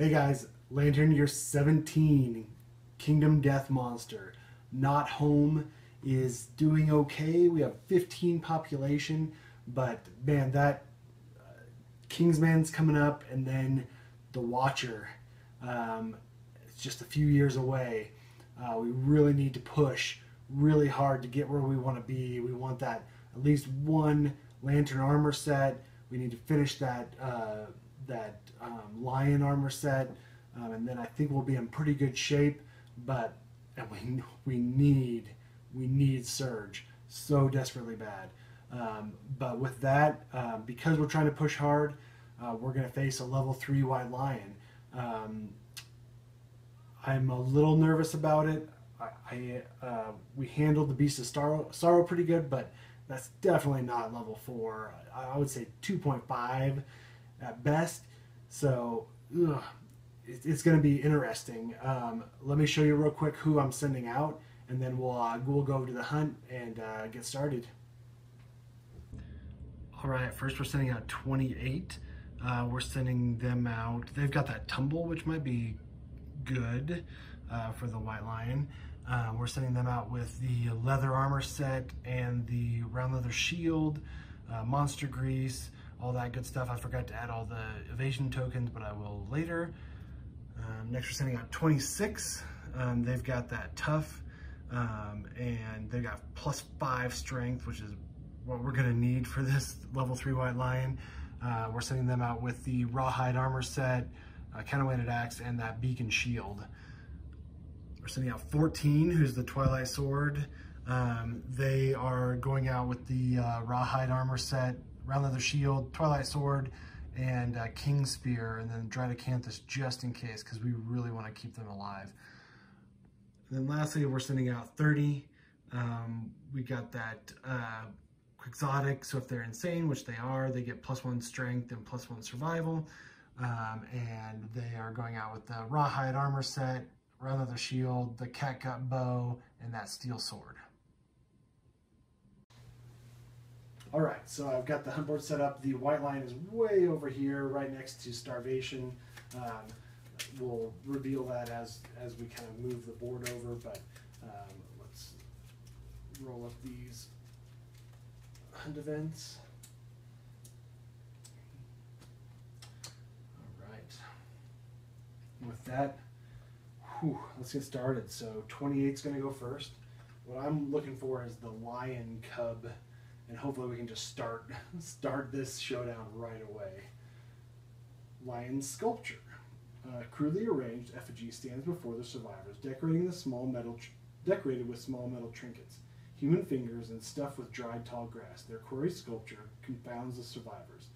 Hey guys, Lantern Year 17, Kingdom Death Monster. Not home is doing okay. We have 15 population, but man, that Kingsman's coming up, and then the Watcher. It's just a few years away. We really need to push really hard to get where we want to be. We want that at least one Lantern armor set. We need to finish that Lion armor set, and then I think we'll be in pretty good shape. But we need Surge so desperately bad. But with that, because we're trying to push hard, we're going to face a level 3 White Lion. I'm a little nervous about it. We handled the Beast of Sorrow pretty good, but that's definitely not level 4. I would say 2.5 at best. So it's going to be interesting. Let me show you real quick who I'm sending out, and then we'll go to the hunt and get started. All right, first we're sending out 28. We're sending them out. They've got that tumble, which might be good for the White Lion. We're sending them out with the leather armor set and the round leather shield, monster grease, all that good stuff. I forgot to add all the evasion tokens, but I will later. Next we're sending out 26. They've got that tough, and they've got +5 strength, which is what we're gonna need for this level 3 White Lion. We're sending them out with the rawhide armor set, counterweighted axe, and that beacon shield. We're sending out 14, who's the Twilight Sword. They are going out with the rawhide armor set, round leather shield, Twilight Sword, and King Spear, and then Drydocanthus just in case, because we really want to keep them alive. And then lastly, we're sending out 30. We got that Quixotic, so if they're insane, which they are, they get +1 strength and +1 survival. And they are going out with the rawhide armor set, round leather shield, the catgut bow, and that steel sword. All right, so I've got the hunt board set up. The White Lion is way over here, right next to Starvation. We'll reveal that as we kind of move the board over, but let's roll up these hunt events. All right. With that, let's get started. So 28 is going to go first. What I'm looking for is the Lion Cub, and hopefully we can just start this showdown right away. Lion Sculpture. Crudely arranged effigy stands before the survivors, decorated with small metal trinkets, human fingers, and stuffed with dried tall grass. Their quarry sculpture confounds the survivors.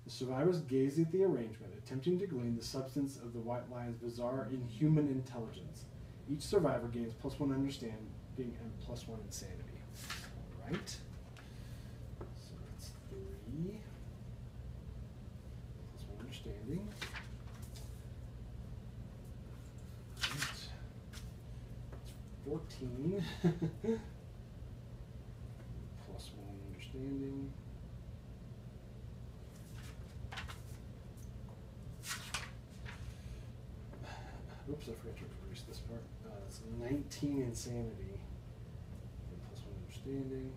The survivors gaze at the arrangement, attempting to glean the substance of the White Lion's bizarre inhuman intelligence. Each survivor gains +1 understanding and +1 insanity. All right. So that's 3. +1 understanding. All right. That's 14. +1 understanding. Oops, I forgot to erase this part. It's 19 insanity and +1 understanding.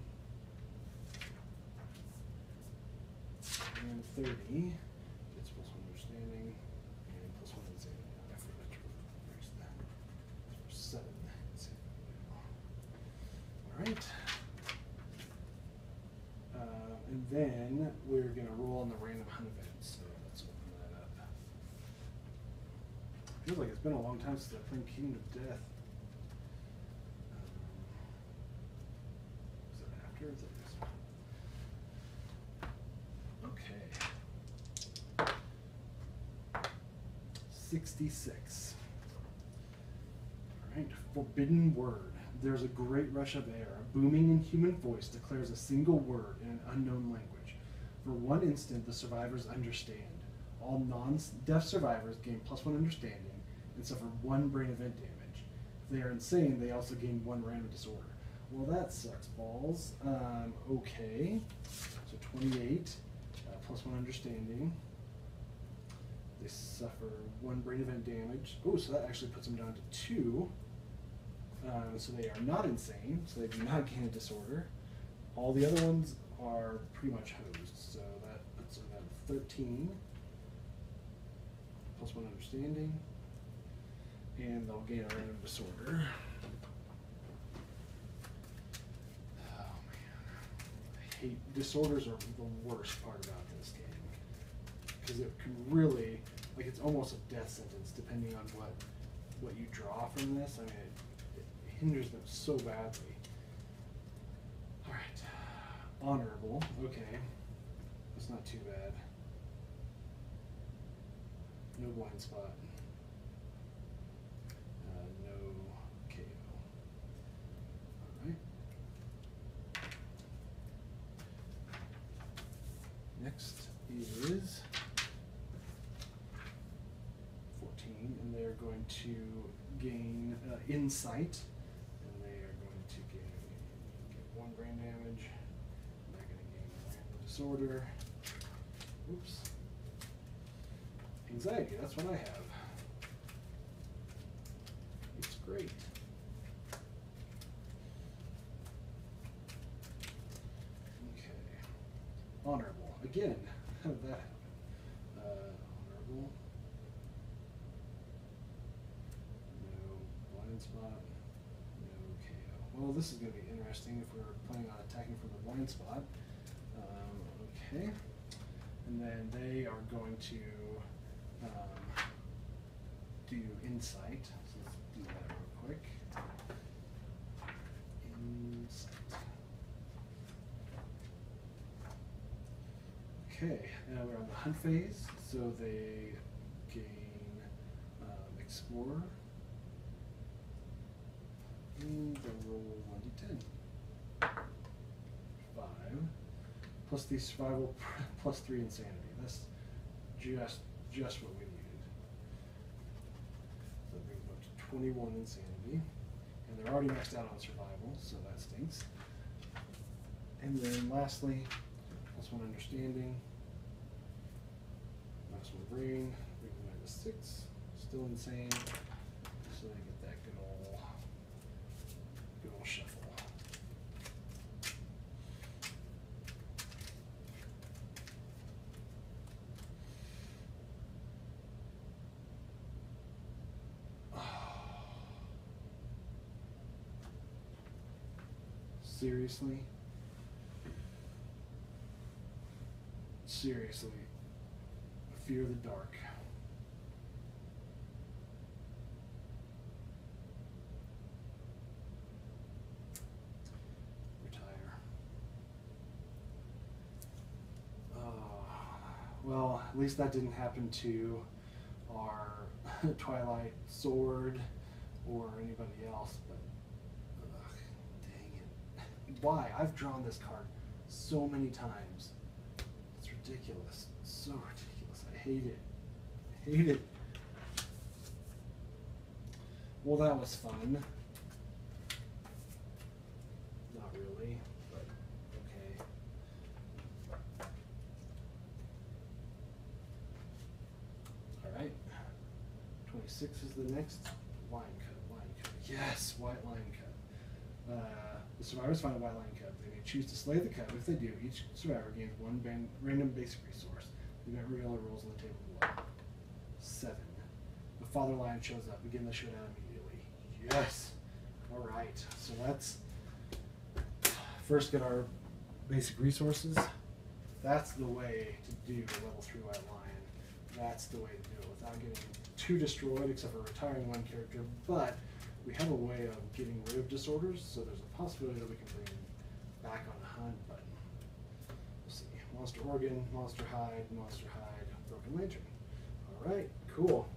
And 30 gets +1 understanding and +1 insanity. I forgot to erase that. So 7 insanity now. Alright. And then we're going to roll on the random hunt events. So let's open that up. Feels like it's been a long time since I played Kingdom of Death. Is that after? Is that this? Okay. 66. Alright, Forbidden Word. There's a great rush of air. A booming inhuman voice declares a single word in an unknown language. For one instant, the survivors understand. All non-deaf survivors gain +1 understanding and suffer 1 brain event damage. If they are insane, they also gain 1 random disorder. Well, that sucks balls. Okay, so 28 +1 understanding. They suffer 1 brain event damage. Oh, so that actually puts them down to 2. So they are not insane, so they do not gain a disorder. All the other ones are pretty much hosed, so that puts them at 13. Plus 1 understanding. And they'll gain a random disorder. Oh man. I hate disorders are the worst part about this game. Because it can really, like, it's almost a death sentence depending on what you draw from this. I mean, it hinders them so badly. Alright. Honorable. Okay. That's not too bad. No blind spot. No KO. Alright. Next is 14, and they're going to gain insight, and they are going to get 1 brain damage. And they're going to gain a random disorder. Oops. Anxiety, that's what I have. It's great. Okay. Honorable. Again, how did that happen? Honorable. No blind spot. No KO. Well, this is going to be interesting if we're planning on attacking from the blind spot. Okay. And then they are going to do insight. So let's do that real quick. Insight. Okay, now we're on the hunt phase, so they gain Explorer, and they'll roll 1d10. 5, plus the survival, plus 3 insanity. That's just what we needed. So that brings them up to 21 insanity, and they're already maxed out on survival, so that stinks. And then lastly, plus 1 understanding. Last 1 brain, bring them down to 6, still insane, so they get that good old shuffle. Seriously? Seriously. Fear the dark. Retire. Well, at least that didn't happen to our Twilight Sword or anybody else, but dang it. Why? I've drawn this card so many times. It's ridiculous. It's so ridiculous. I hate it. I hate it. Well, that was fun. Not really, but okay. Alright. 26 is the next. Line cut, line cut. Yes, white line cut. The survivors find a white line cut. They may choose to slay the cut. If they do, each survivor gains 1 random basic resource. The event revealer rolls on the table below. 7. The father lion shows up. Begin the showdown immediately. Yes! Alright, so let's first get our basic resources. That's the way to do the level 3 white lion. That's the way to do it without getting too destroyed, except for retiring 1 character. But we have a way of getting rid of disorders, so there's a possibility that we can bring him back on the hunt, but we'll see. Monster organ, monster hide, broken lantern. Alright, cool.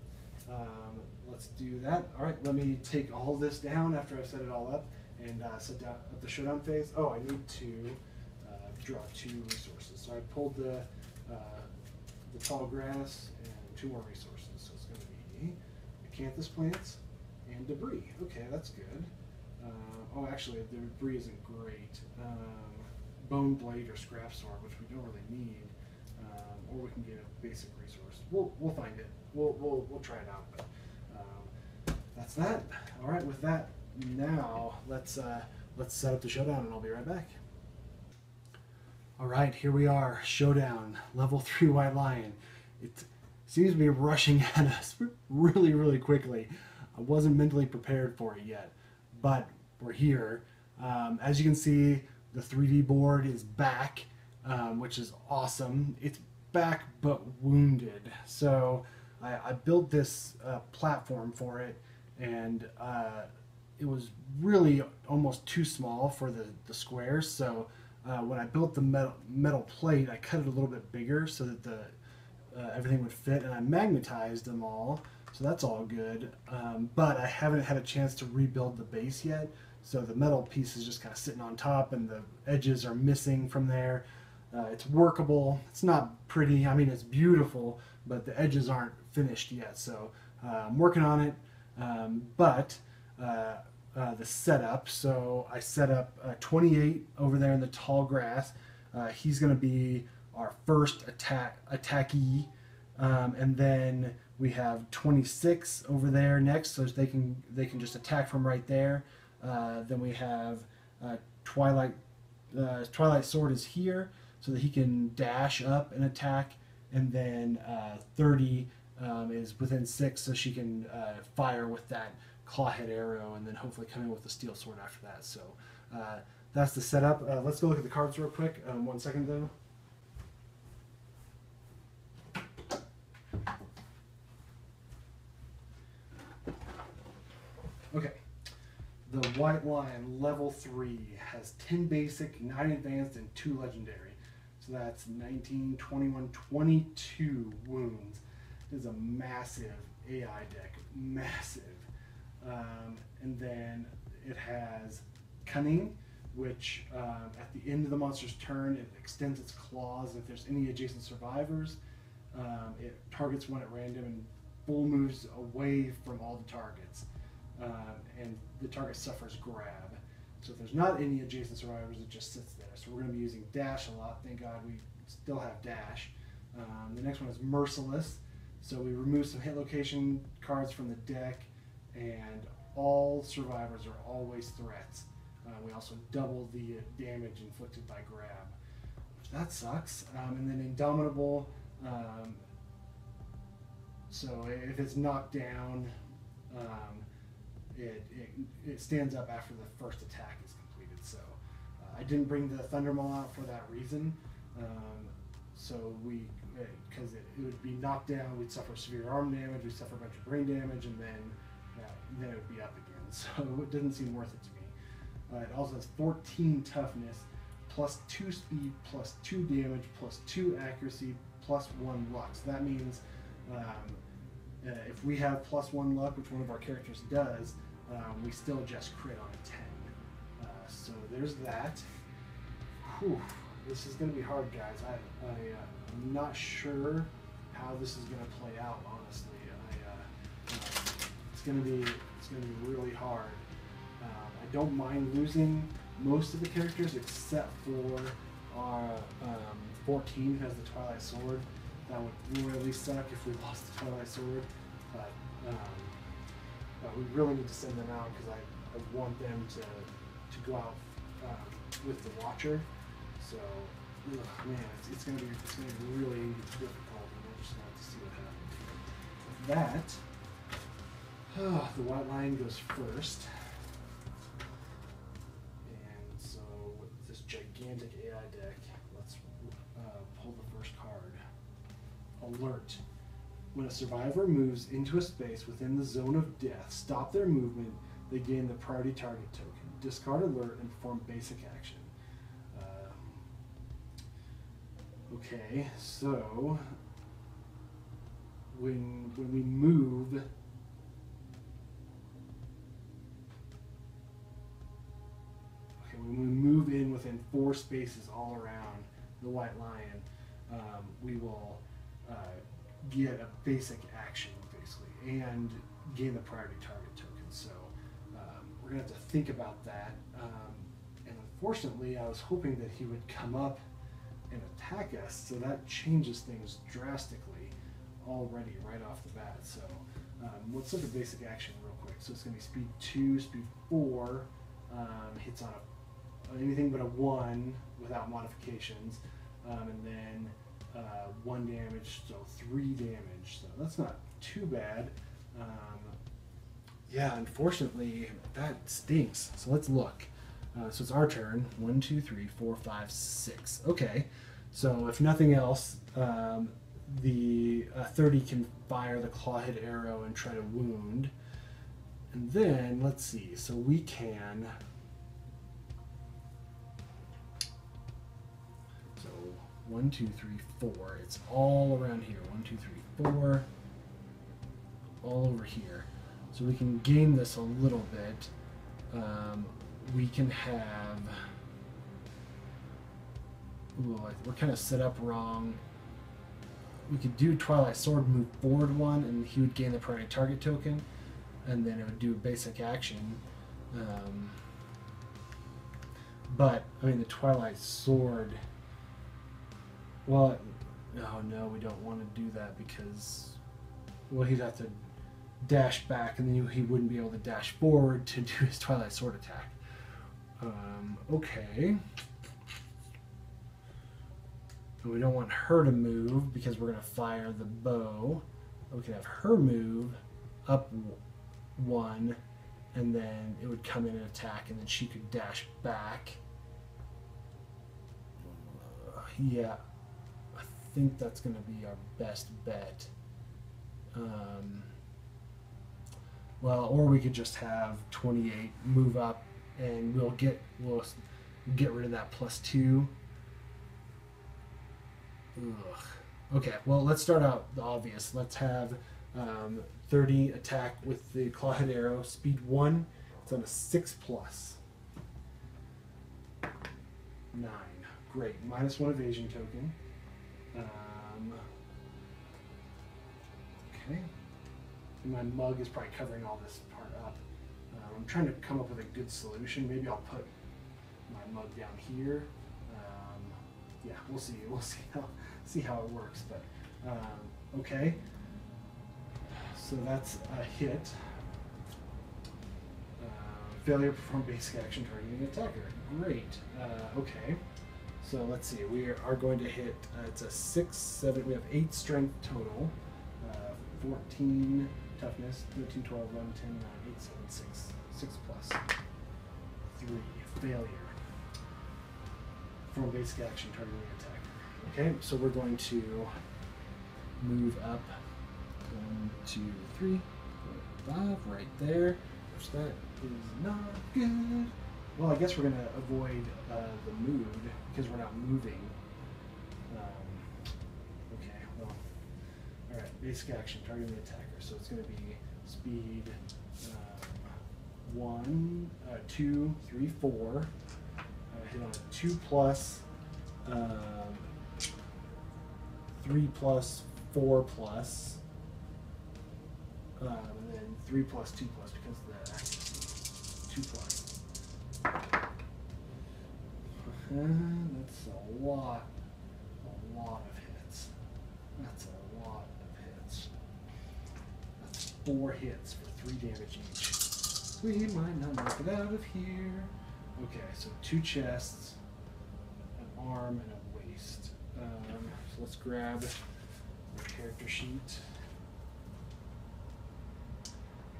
Let's do that. Alright, let me take all this down after I've set it all up and set down at the showdown phase. Oh, I need to draw 2 resources. So I pulled the tall grass and 2 more resources. So it's going to be acanthus plants and debris. Okay, that's good. Oh, actually, the debris isn't great. Bone blade or scrap sword, which we don't really need. or we can get a basic resource. We'll find it. We'll try it out. But that's that. All right, with that, now let's set up the showdown, and I'll be right back. All right, here we are, showdown, level 3 White Lion. It seems to be rushing at us really, really quickly. I wasn't mentally prepared for it yet, but we're here. As you can see, the 3D board is back, which is awesome. It's back but wounded. So I built this platform for it, and it was really almost too small for the squares. So when I built the metal plate, I cut it a little bit bigger so that everything would fit, and I magnetized them all, so that's all good. But I haven't had a chance to rebuild the base yet, so the metal piece is just kind of sitting on top, and the edges are missing from there. It's workable. It's not pretty. I mean, it's beautiful, but the edges aren't finished yet, so I'm working on it. But the setup, so I set up 28 over there in the tall grass. He's going to be our first attackee, and then we have 26 over there next, so they can just attack from right there. Then we have Twilight Sword is here, so that he can dash up and attack, and then 30 is within 6, so she can fire with that clawhead arrow, and then hopefully come in with the steel sword after that. So that's the setup. Let's go look at the cards real quick. 1 second though. Okay, the White Lion level 3 has 10 basic, 9 advanced, and 2 legendary. So that's 19, 21, 22 wounds. It is a massive AI deck, massive. And then it has Cunning, which at the end of the monster's turn, it extends its claws. If there's any adjacent survivors, it targets one at random and full moves away from all the targets. And the target suffers grab. So if there's not any adjacent survivors, it just sits there. So we're going to be using dash a lot. Thank God we still have dash. The next one is Merciless. So we remove some hit location cards from the deck, and all survivors are always threats. We also double the damage inflicted by grab. That sucks. And then Indomitable. So if it's knocked down, it stands up after the first attack is completed. So I didn't bring the Thundermaw out for that reason. So because it would be knocked down, we'd suffer severe arm damage, we'd suffer a bunch of brain damage, and then it would be up again. So it didn't seem worth it to me. It also has 14 toughness, plus 2 speed, plus 2 damage, plus 2 accuracy, plus 1 luck. So that means if we have plus 1 luck, which one of our characters does, we still just crit on a 10. So there's that. Whew. This is going to be hard, guys. I'm not sure how this is going to play out, honestly. It's going to be really hard. I don't mind losing most of the characters except for our 14, who has the Twilight Sword. That would really suck if we lost the Twilight Sword, but we really need to send them out because I want them to go out with the Watcher. So, man, it's gonna be really difficult, and we're just gonna have to see what happens. That, the White Lion goes first, and so with this gigantic AI deck, let's pull the first card. Alert. When a survivor moves into a space within the zone of death, stop their movement, they gain the priority target token. Discard alert and perform basic action. Okay, so when we move, when we move in within 4 spaces all around the White Lion, we will get a basic action, basically, and gain the priority target token. So we're going to have to think about that. And unfortunately, I was hoping that he would come up and attack us, so that changes things drastically already right off the bat. So let's look at basic action real quick. So it's going to be speed 2, speed 4, hits on anything but a 1 without modifications, and then 1 damage, so 3 damage. So that's not too bad. Yeah, unfortunately, that stinks. So let's look. So it's our turn. 1, 2, 3, 4, 5, 6. Okay. So if nothing else, the 30 can fire the clawhead arrow and try to wound. And then, let's see. So we can... So 1, 2, 3, 4. It's all around here. 1, 2, 3, 4. All over here. So we can game this a little bit. We can have... Ooh, we're kind of set up wrong. We could do Twilight Sword, move forward 1, and he would gain the primary target token, and then it would do a basic action. But, I mean, the Twilight Sword... Well, oh no, we don't want to do that because... Well, he'd have to dash back, and then he wouldn't be able to dash forward to do his Twilight Sword attack. Okay. We don't want her to move because we're going to fire the bow. We could have her move up 1, and then it would come in and attack, and then she could dash back. Yeah, I think that's going to be our best bet. Well, or we could just have 28 move up, and we'll get rid of that +2. Ugh. Okay, well, let's start out the obvious. Let's have 30 attack with the clawhead arrow, speed 1. It's on a 6+. 9. Great. -1 evasion token. Okay. And my mug is probably covering all this part up. I'm trying to come up with a good solution. Maybe I'll put my mug down here. Yeah, we'll see. We'll see how it works. But okay. So that's a hit. Failure to perform basic action targeting an attacker. Great. Okay. So let's see. We are going to hit. It's a 6, 7. We have 8 strength total. 14 toughness. 13, 12, 11, 10, 9, 8, 7, 6. 6+3. Failure. From basic action targeting the attacker. Okay, so we're going to move up 1, 2, 3, 4, 5, right there. Which that is not good. Well, I guess we're going to avoid the mood because we're not moving. Okay, well, all right, basic action targeting the attacker. So it's going to be speed 1, 2, 3, 4. Hit on a 2+, 3+, 4+, and then 3+, 2+, because of the accuracy. 2+. That's a lot of hits. That's a lot of hits. That's 4 hits for 3 damage each. We might not make it out of here. Okay, so 2 chests, an arm, and a waist. So let's grab the character sheet.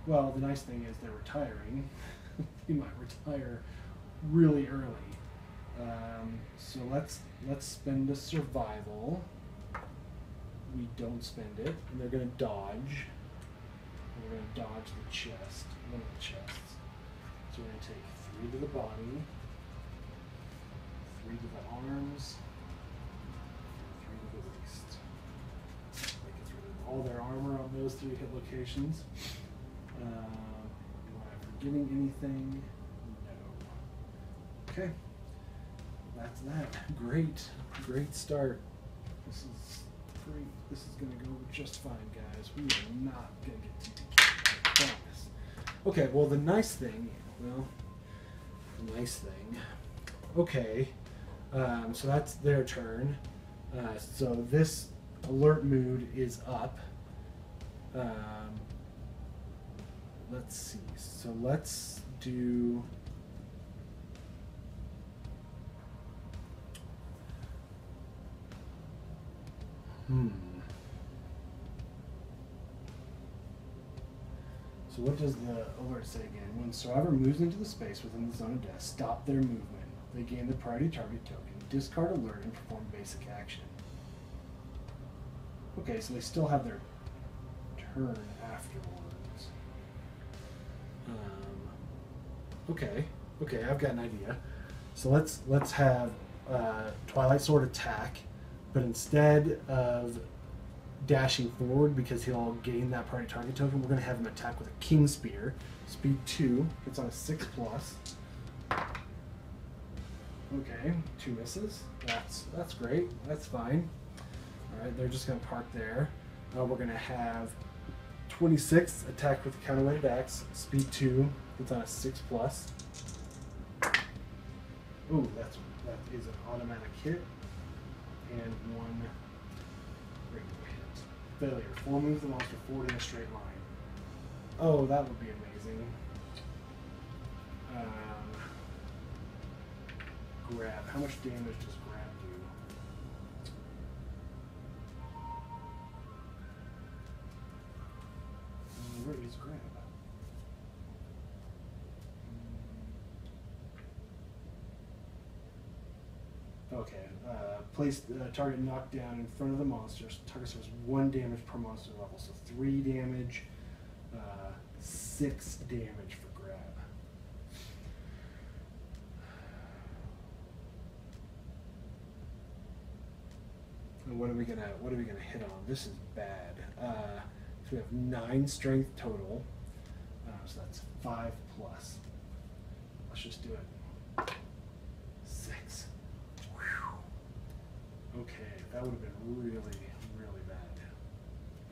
Well, the nice thing is they're retiring. They might retire really early. So let's spend a survival. We don't spend it, and they're going to dodge. And we're going to dodge the chest, one of the chests. So we're going to take 3 to the body, 3 to the arms, 3 to the waist. That gets rid of all their armor on those 3 hit locations. Am I forgetting anything? No. Okay. That's that. Great start. This is great. This is going to go just fine, guys. We are not going to get TPK, I promise. Okay, well, the nice thing, okay, So that's their turn. So this alert mood is up. Let's see. So let's do. So what does the alert say again? When survivor moves into the space within the zone of death, stop their movement. They gain the priority target token, discard alert, and perform basic action. Okay, so they still have their turn afterwards. Okay, I've got an idea. So let's have Twilight Sword attack, but instead of dashing forward because he'll gain that priority target token, we're going to have him attack with a King Spear. Speed 2. It's on a 6+. Okay, 2 misses. That's great. That's fine. All right, they're just going to park there. We're going to have 26 attack with counterweighted axe. Speed 2. It's on a 6+. Ooh, that is an automatic hit and 1 regular hit. Failure. 4 moves the monster forward in a straight line. Oh, that would be amazing. Grab. How much damage does grab do? Where is grab? Okay. Place target knockdown in front of the monster. Target suffers 1 damage per monster level. So 3 damage, 6 damage for grab. And what are we gonna hit on? This is bad. So we have 9 strength total. So that's 5+. Let's just do it. 6. Okay, that would have been really, really bad.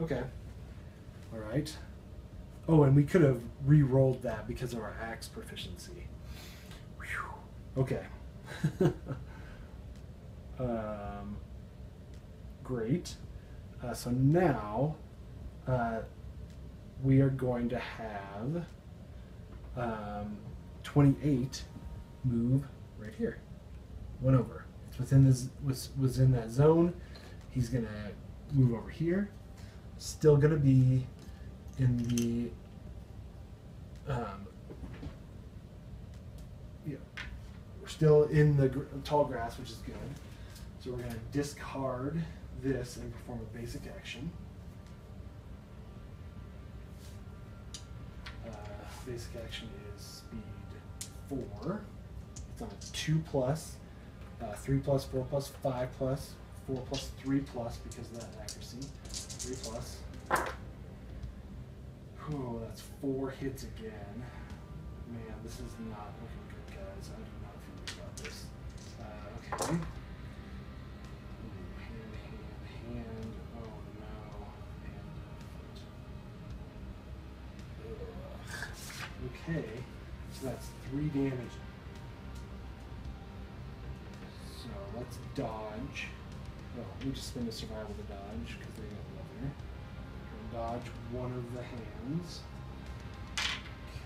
Okay. All right. Oh, and we could have re-rolled that because of our axe proficiency. Whew. Okay. Great. So now we are going to have 28 move right here. 1 over. It's within this was in that zone. He's gonna move over here. Still gonna be in the we're still in the tall grass, which is good. So we're gonna discard this and perform a basic action. Basic action is speed 4. It's on a 2+, 3+, 4+, 5+, 4+, 3+ because of that accuracy. 3+. Oh, that's 4 hits again. Man, this is not looking good, guys. I do not feel good about this. Okay. Hand. Oh no. Hand, foot. Okay. So that's 3 damage. So let's dodge. Oh, let me just spend a survival to dodge because they got leather. Dodge 1 of the hands.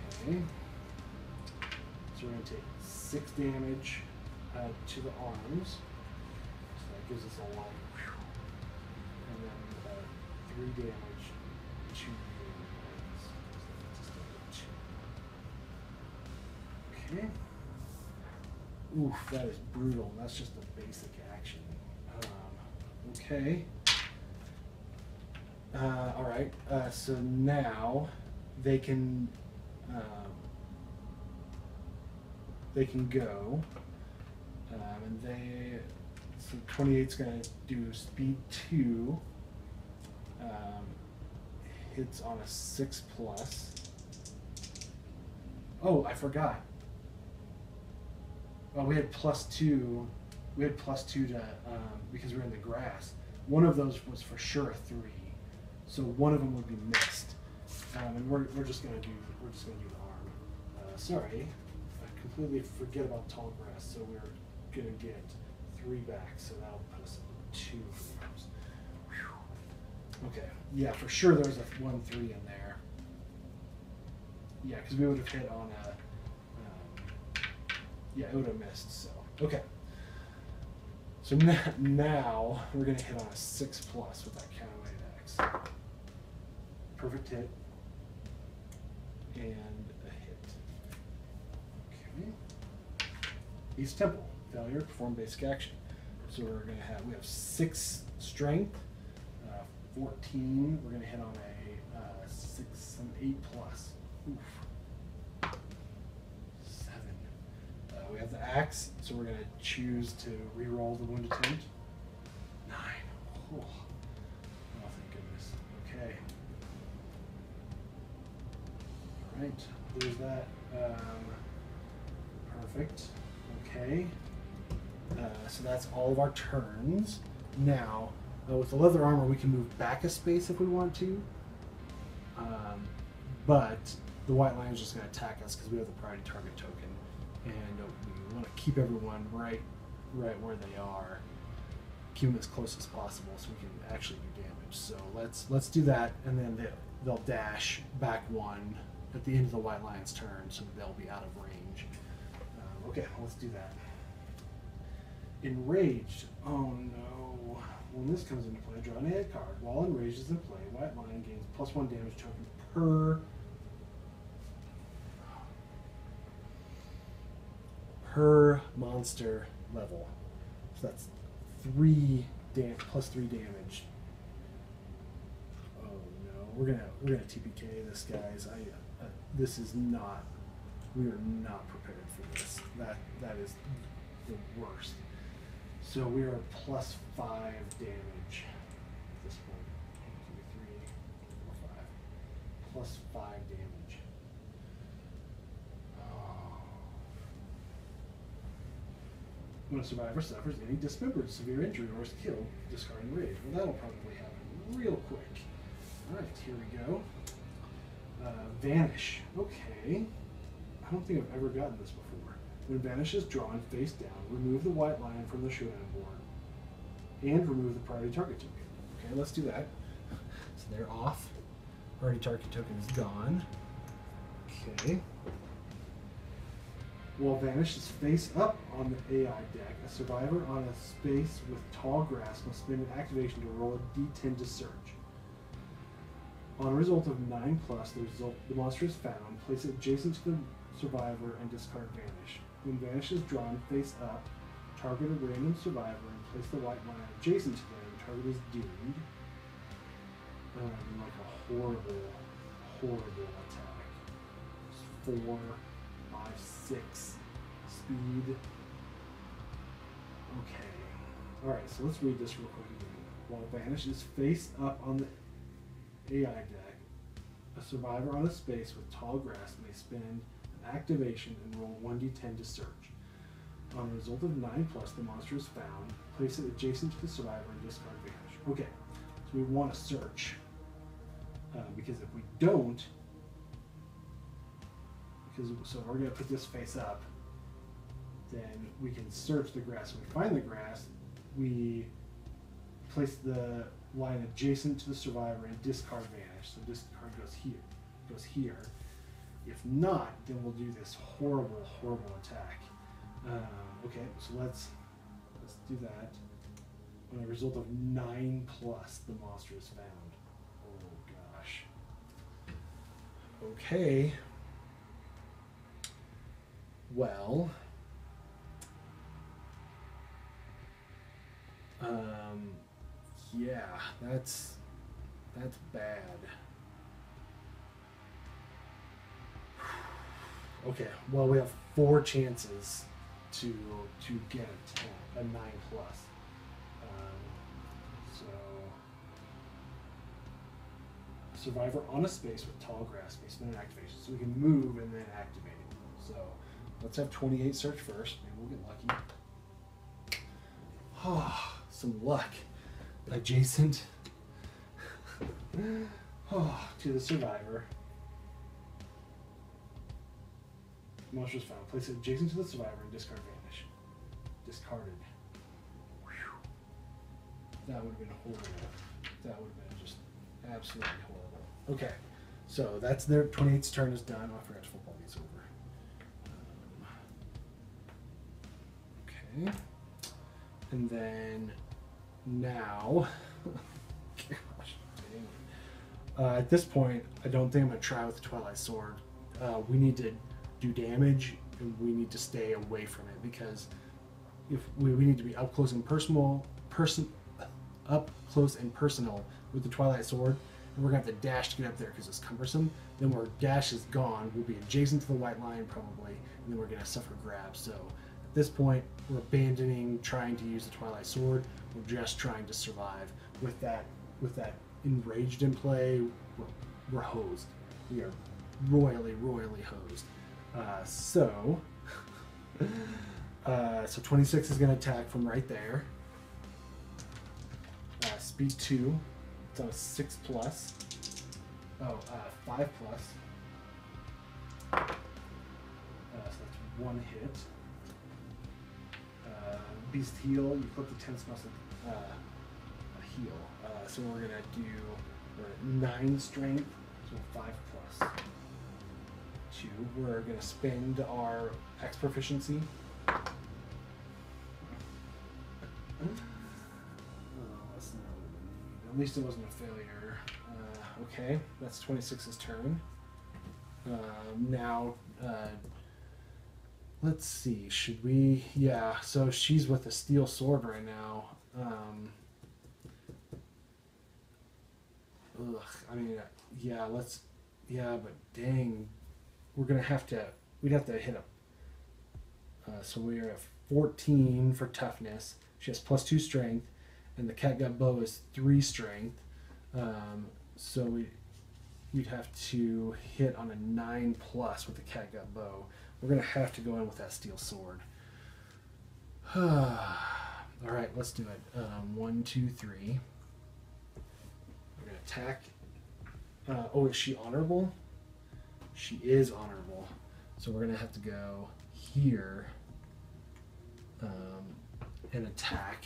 Okay. So we're going to take 6 damage to the arms. So that gives us a lot. And then 3 damage to the hands. Okay. Oof, that is brutal. That's just a basic action. Okay. All right. So now they can go, and so 28's gonna do speed 2. Hits on a 6+. Oh, I forgot. Well, we had +2. We had +2 to because we were in the grass. One of those was for sure a 3, so one of them would be missed. And we're just gonna do the arm. Sorry, I completely forget about tall grass. So we're gonna get 3 back, so that'll put us at 2 frames. Whew. Okay, yeah, for sure there's a 1-3 in there. Yeah, because we would have hit on a, yeah, it would have missed, so. Okay. So now we're going to hit on a 6 plus with that counterweight X. Perfect hit. And a hit. Okay. East Temple. Failure, perform basic action. So we're going to have, we have 6 strength, 14. We're going to hit on a 6 and 8 plus. Oof. 7. We have the axe, so we're going to choose to re-roll the wound attempt. 9. Oh, thank goodness. Okay. All right, there's that. Perfect. Okay. So that's all of our turns. Now, with the leather armor, we can move back a space if we want to. But the white lion is just going to attack us because we have the priority target token, and we want to keep everyone right where they are, keep them as close as possible so we can actually do damage. So let's do that, and then they'll dash back 1 at the end of the white lion's turn, so they'll be out of range. Okay, let's do that. Enraged. Oh no. When this comes into play, draw an add card. While enraged is in play, white lion gains +1 damage token per monster level. So that's 3 plus 3 damage. Oh no. We're gonna TPK this, guys. This is not. We are not prepared for this. That is the worst. So we are +5 damage at this point. 1, 2, 3, 4, 5. +5 damage. Oh. When a survivor suffers any dismembered, severe injury, or is killed, discarding rage. Well, that'll probably happen real quick. All right, here we go. Vanish. Okay. I don't think I've ever gotten this before. When Vanish is drawn face down, remove the white lion from the showdown board and remove the priority target token. Okay, let's do that. So they're off. Priority target token is gone. Okay. While Vanish is face up on the AI deck, a survivor on a space with tall grass must spend an activation to roll a d10 to search. On a result of 9 plus, the monster is found. Place it adjacent to the survivor and discard Vanish. When Vanish is drawn face up, target a random survivor and place the white line adjacent to them. The target is doomed. Like a horrible attack. 4, 5, 6 speed. Okay. Alright, so let's read this real quick again. While Vanish is face up on the AI deck, a survivor on a space with tall grass may spend an activation and roll 1d10 to search. On a result of 9 plus, the monster is found. Place it adjacent to the survivor and discard Vanish. Okay, so we want to search. Because if we don't, so we're going to put this face up, then we can search the grass. When we find the grass, we place the line adjacent to the survivor and discard Vanish. So discard goes here. If not, then we'll do this horrible attack. Okay, so let's do that. On a result of 9 plus, the monster is found. Oh gosh. Okay. Well. Yeah, that's bad. Okay, well we have 4 chances to get a 9 plus. So survivor on a space with tall grass may spend an activation, so we can move and then activate it. So let's have 28 search first. Maybe we'll get lucky. Oh, some luck. Adjacent to the survivor. Monster is found. Place it adjacent to the survivor and discard Vanish. Discarded. That would have been horrible. That would have been just absolutely horrible. Okay, so that's their 28's turn is done. Oh, I forgot to football these over. Okay, and then now, gosh, dang. At this point, I don't think I'm gonna try with the Twilight Sword. We need to do damage, and we need to stay away from it because if we need to be up close and personal with the Twilight Sword, and we're gonna have to dash to get up there because it's cumbersome. Then where dash is gone, we'll be adjacent to the white line probably, and then we're gonna suffer grabs. So at this point, we're abandoning trying to use the Twilight Sword. We're just trying to survive. With that enraged in play, we're hosed. We are royally hosed. So 26 is gonna attack from right there. Speed 2. It's on a 6 plus. 5 plus. So that's 1 hit. Beast heal. You click the 10 spells heal. So we're gonna do 9 strength. So 5 plus 2. We're gonna spend our X proficiency. At least it wasn't a failure. Okay, that's 26's turn. Now, let's see, should we, yeah, so she's with a steel sword right now. I mean, yeah, but dang, we'd have to hit so we're at 14 for toughness. She has +2 strength. And the catgut bow is 3 strength, so we'd have to hit on a 9 plus with the catgut bow. We're gonna have to go in with that steel sword. All right, let's do it. 1, 2, 3. We're gonna attack. Oh, is she honorable? She is honorable, so we're gonna have to go here and attack.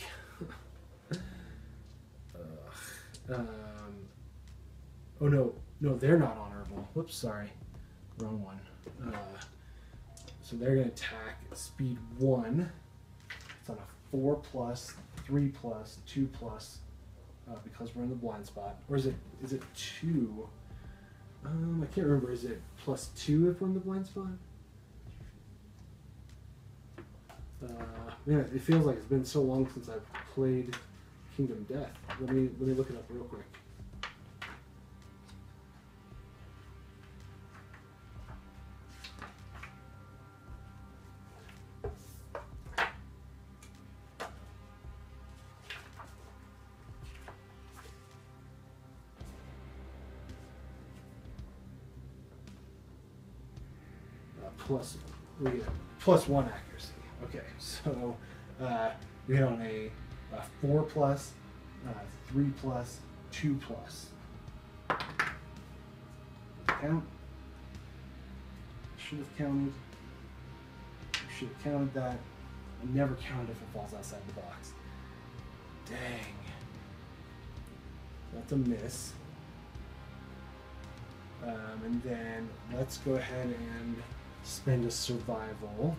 Oh no, they're not honorable. Whoops, sorry, wrong one. So they're gonna attack speed 1. It's on a 4 plus, 3 plus, 2 plus, because we're in the blind spot. Or is it 2? I can't remember. Is it +2 if we're in the blind spot? Man, it feels like it's been so long since I've played Kingdom Death. Let me look it up real quick. We get +1 accuracy. Okay, so we hit on a 4 plus, 3 plus, 2 plus. Count. Should have counted. Should have counted that. I never counted if it falls outside the box. Dang. That's a miss. And then let's go ahead and spend a survival.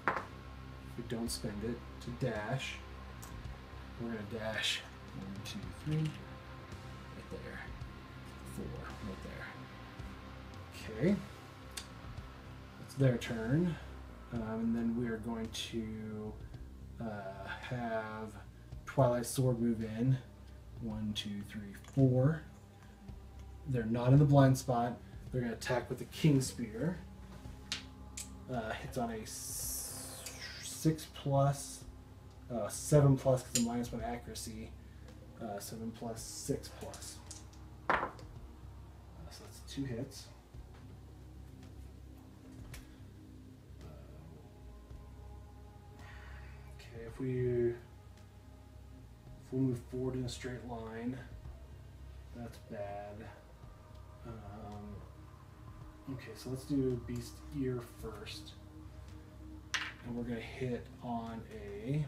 If we don't spend it, to dash. We're going to dash 1, 2, 3, right there, 4, right there. Okay, it's their turn, and then we are going to have Twilight Sword move in. 1, 2, 3, 4. They're not in the blind spot. They're going to attack with the King Spear. Hits on a 6 plus. 7 plus because of -1 accuracy. 7 plus, 6 plus. So that's 2 hits. Okay, if we move forward in a straight line, that's bad. Okay, so let's do Beast Ear first. And we're going to hit on a...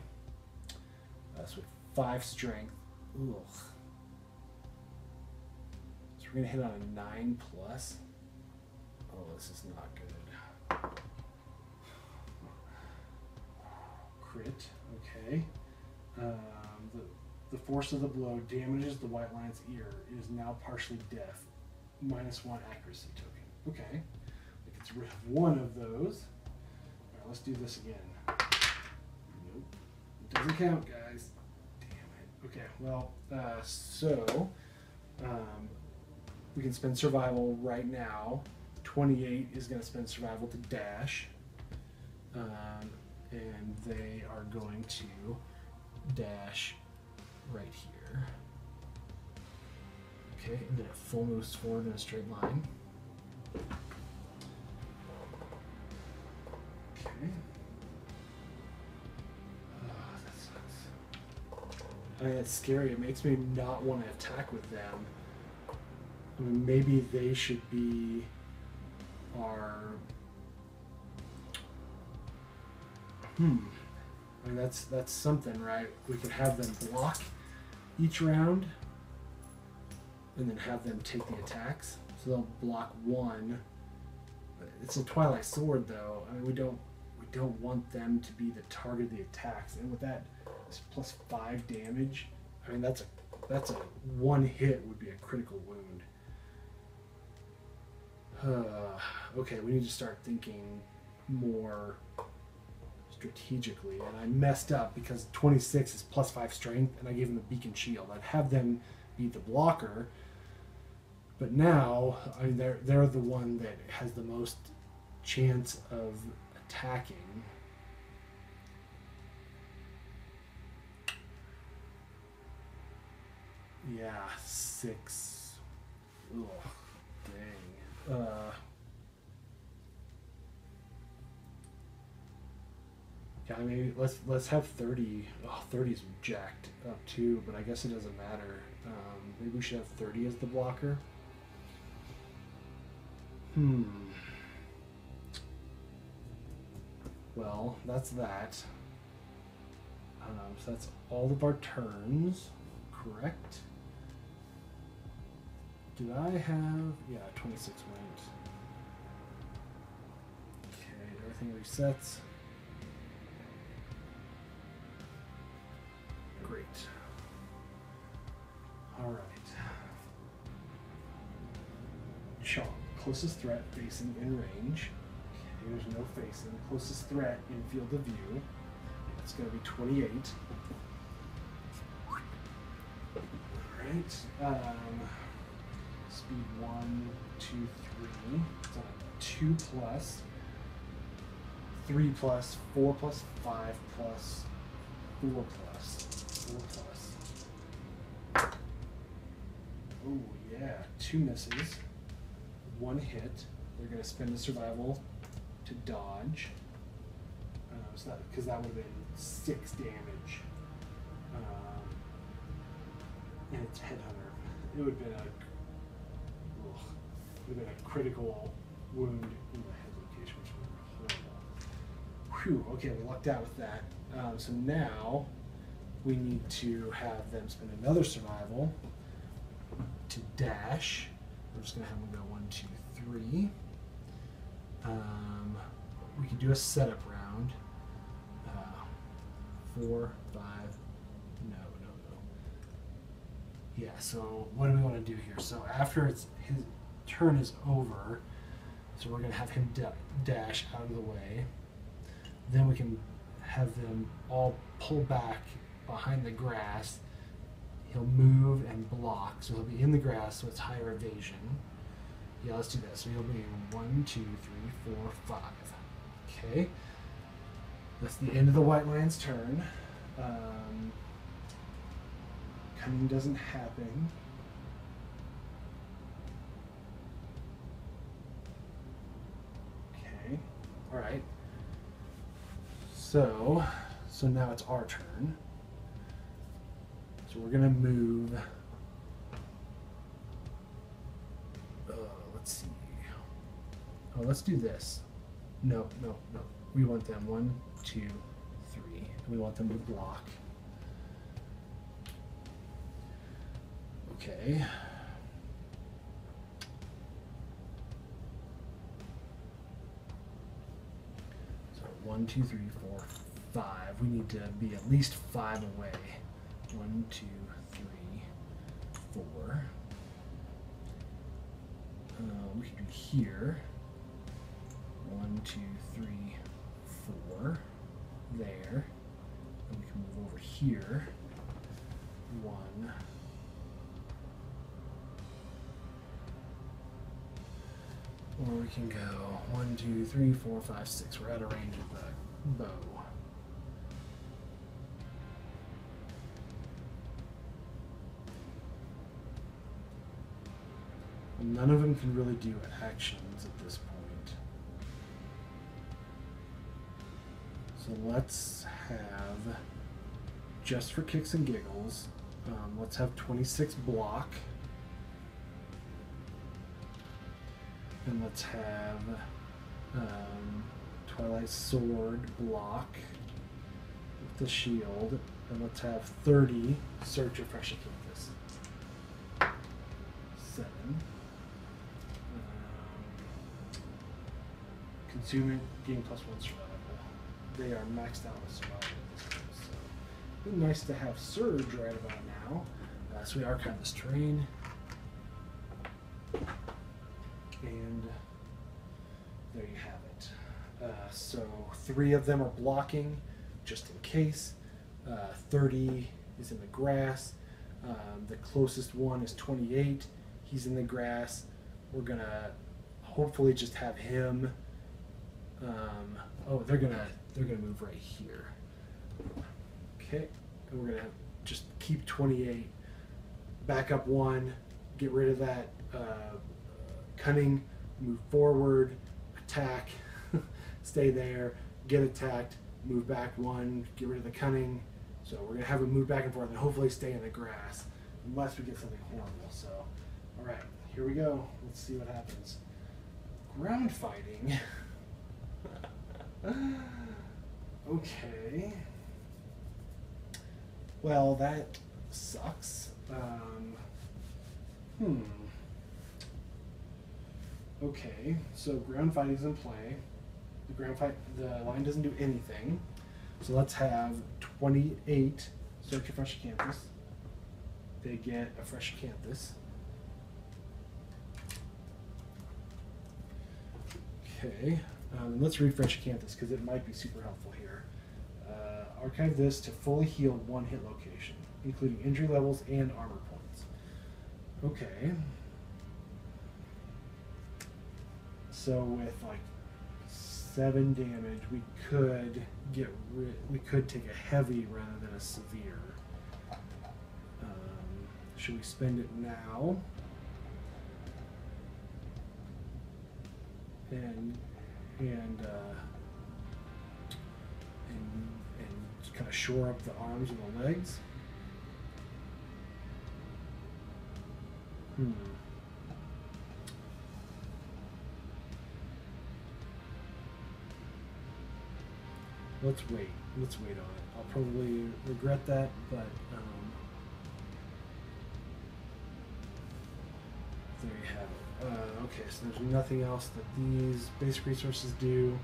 so 5 strength. Ugh. So we're gonna hit on a 9 plus. Oh, this is not good. Crit, okay. The force of the blow damages the white lion's ear. It is now partially deaf. -1 accuracy token. Okay. It gets rid of one of those. Alright, let's do this again. Nope. It doesn't count, guys. Damn it. Okay, well, we can spend survival right now. 28 is going to spend survival to dash. And they are going to dash right here. Okay, and then it full moves forward in a straight line. Okay. Oh, that sucks. I mean, it's scary. It makes me not want to attack with them. I mean, maybe they should be our... I mean, that's something, right? We could have them block each round and then have them take the attacks. So they'll block one. It's a Twilight Sword, though. I mean, we don't want them to be the target of the attacks. And with that, it's +5 damage. I mean, that's a one hit would be a critical wound. Okay, we need to start thinking more strategically, and I messed up because 26 is +5 strength, and I gave them the beacon shield. I'd have them be the blocker, but now I mean, they're the one that has the most chance of attacking. Yeah, 6. Ugh, dang. Yeah, I mean, let's have 30. Oh, 30's jacked up too, but I guess it doesn't matter. Maybe we should have 30 as the blocker. Well, that's that. So that's all of our turns, correct? Did I have... Yeah, 26 went. Okay, everything resets. Great. All right. Chomp. Closest threat facing in range. Okay, there's no facing. Closest threat in field of view. That's going to be 28. All right. Speed 1, 2, 3. It's on a 2 plus, 3 plus, 4 plus, 5 plus, 4 plus. 4 plus. Oh yeah, 2 misses, 1 hit. They're going to spend the survival to dodge. So because that would have been 6 damage. And it's Headhunter. It would have been a critical wound in the head location, which would have been horrible. Whew. Okay, we lucked out with that. So now we need to have them spend another survival to dash. We're just going to have them go 1, 2, 3. We could do a setup round. 4, 5. No. Yeah, so what do we want to do here? So after his turn is over, so we're going to have him dash out of the way. Then we can have them all pull back behind the grass. He'll move and block, so he'll be in the grass, so it's higher evasion. Yeah, let's do that. So he'll be 1, 2, 3, 4, 5. Okay. That's the end of the white lion's turn. Cunning doesn't happen. Okay. All right. So now it's our turn. So we're gonna move. Let's see. Oh, let's do this. No. We want them 1, 2, 3. We want them to block. Okay. So 1, 2, 3, 4, 5. We need to be at least 5 away. 1, 2, 3, 4. We can do here. 1, 2, 3, 4. There. And we can move over here. 1. Or we can go 1, 2, 3, 4, 5, 6. We're out of range of the bow. None of them can really do actions at this point. So let's have, just for kicks and giggles, let's have 26 block. And let's have Twilight Sword block with the shield. And let's have 30 Search Refresh Campus. 7. Consume it, gain +1 survival. They are maxed out with survival at this point, so it'd be nice to have Surge right about now. So we archive this terrain. And there you have it. So 3 of them are blocking, just in case. 30 is in the grass. The closest one is 28. He's in the grass. We're gonna hopefully just have him. Oh, they're gonna move right here. Okay, and we're gonna just keep 28. Back up 1. Get rid of that. Cunning, move forward, attack, stay there, get attacked, move back 1, get rid of the cunning. So we're going to have him move back and forth and hopefully stay in the grass, unless we get something horrible. So, all right, here we go. Let's see what happens. Ground fighting. Okay. Well, that sucks. Okay, so ground fight is in play. The line doesn't do anything. So let's have 28 Search a Fresh Campus. They get a Fresh Campus. Okay, let's refresh Campus because it might be super helpful here. Archive this to fully healed 1 hit location, including injury levels and armor points. Okay. So with like 7 damage, we could take a heavy rather than a severe. Should we spend it now? And kind of shore up the arms and the legs. Let's wait. Let's wait on it. I'll probably regret that, but there you have it. Okay, so there's nothing else that these basic resources do.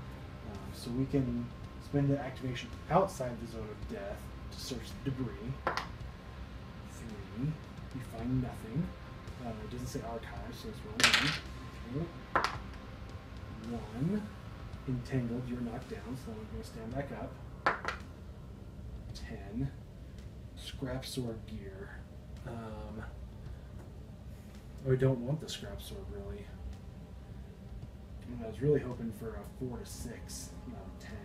So we can spend the activation outside the zone of death to search the debris. 3. We find nothing. It doesn't say archive, so it's roll 1. Okay. 1. Entangled, you're knocked down, so I'm going to stand back up. 10. Scrap sword gear. I don't want the scrap sword, really. I was really hoping for a 4 to 6, not a 10.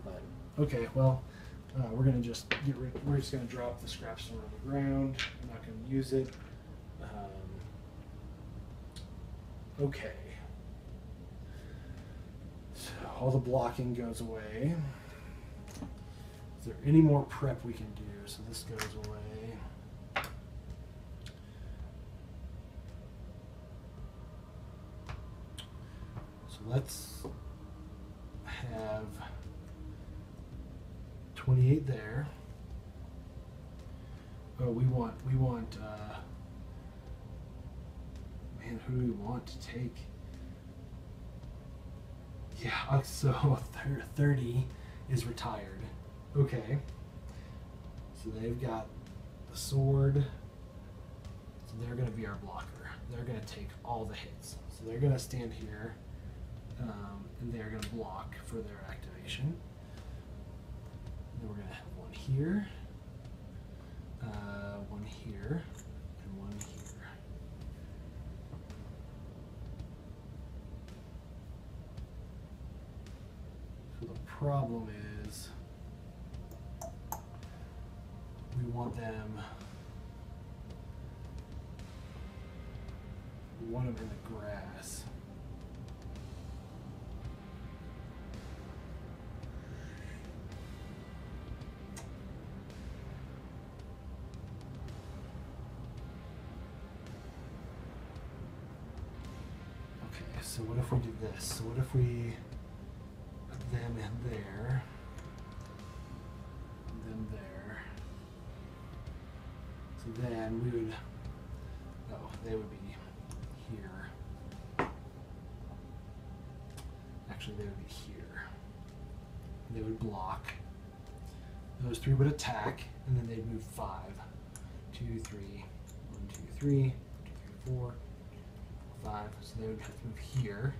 But okay, well, we're gonna just we're just gonna drop the scrap sword on the ground. I'm not gonna use it. Okay. So all the blocking goes away. Is there any more prep we can do? So this goes away. So let's have 28 there. Oh, we want Man, who do we want to take? Yeah, so 30 is retired. Okay. So they've got the sword. So they're going to be our blocker. They're going to take all the hits. So they're going to stand here, and they're going to block for their activation. Then we're going to have one here, and one here. So the problem is we want them. We want them in the grass. Okay, so what if we do this? So what if we put them in there, them there. So then we would, oh, they would be here. Actually, they would be here. They would block. Those three would attack, and then they'd move 5. 2, 3, 1, 2, 3, 2, 3, 4, 5. So they would have to move here.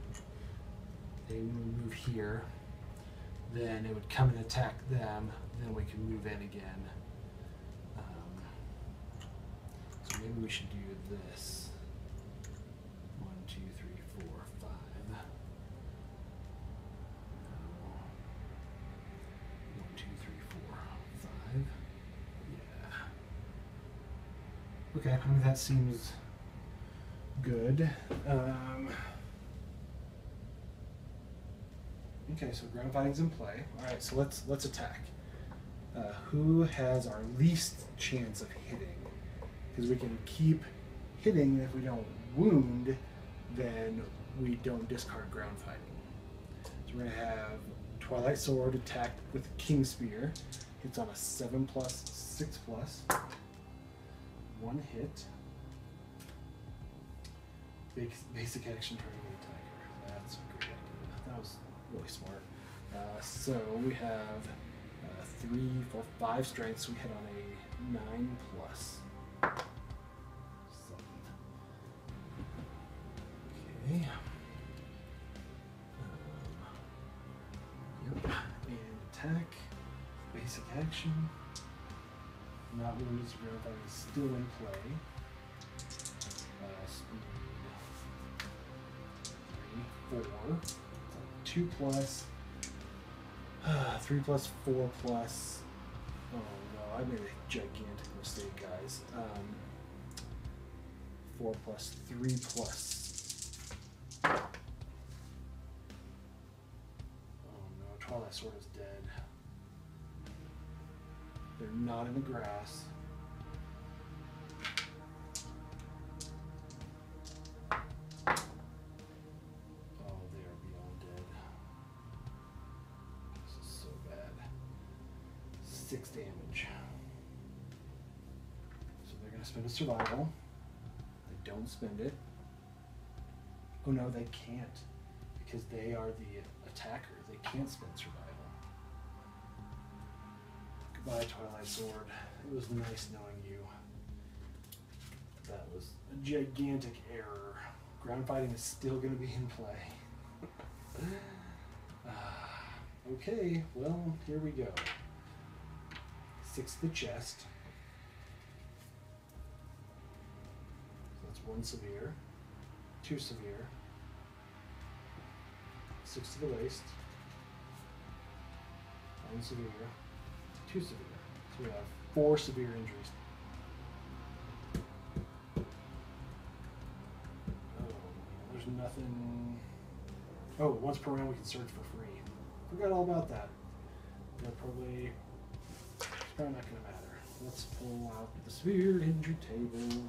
They would move here. Then it would come and attack them. Then we can move in again. So maybe we should do this. 1, 2, 3, 4, 5. 1, 2, 3, 4, 5. Yeah. Okay, I mean that seems good. Okay, so ground fighting's in play. All right, so let's attack. Who has our least chance of hitting? Because we can keep hitting, and if we don't wound, then we don't discard ground fighting. So we're gonna have Twilight Sword attack with King Spear. Hits on a 7+, 6+. 1 hit. Basic action target attacker. That's a great idea. That was really smart. So we have 3, 4, 5 strengths. We hit on a 9+. 7. Okay. Yep. And attack. Basic action. Not wounded, so ground fighting is still in play. Speed 3, 4. 2+, 3+, 4+. Oh no, I made a gigantic mistake, guys. 4+, 3+. Oh no, Twilight Sword is dead. They're not in the grass. Oh, they are beyond dead. This is so bad. 6 damage. So they're going to spend a survival. They don't spend it. Oh no, they can't. Because they are the attacker. They can't spend survival. Goodbye, Twilight Sword. It was nice knowing you. That was a gigantic error. Ground fighting is still going to be in play. Okay, well, here we go. 6 to the chest. So that's 1 severe, 2 severe, 6 to the waist, 1 severe, 2 severe. So we have 4 severe injuries. Oh, there's nothing. Oh, once per round we can search for free. Forgot all about that. They're probably, it's probably not going to matter. Let's pull out the severe injury table.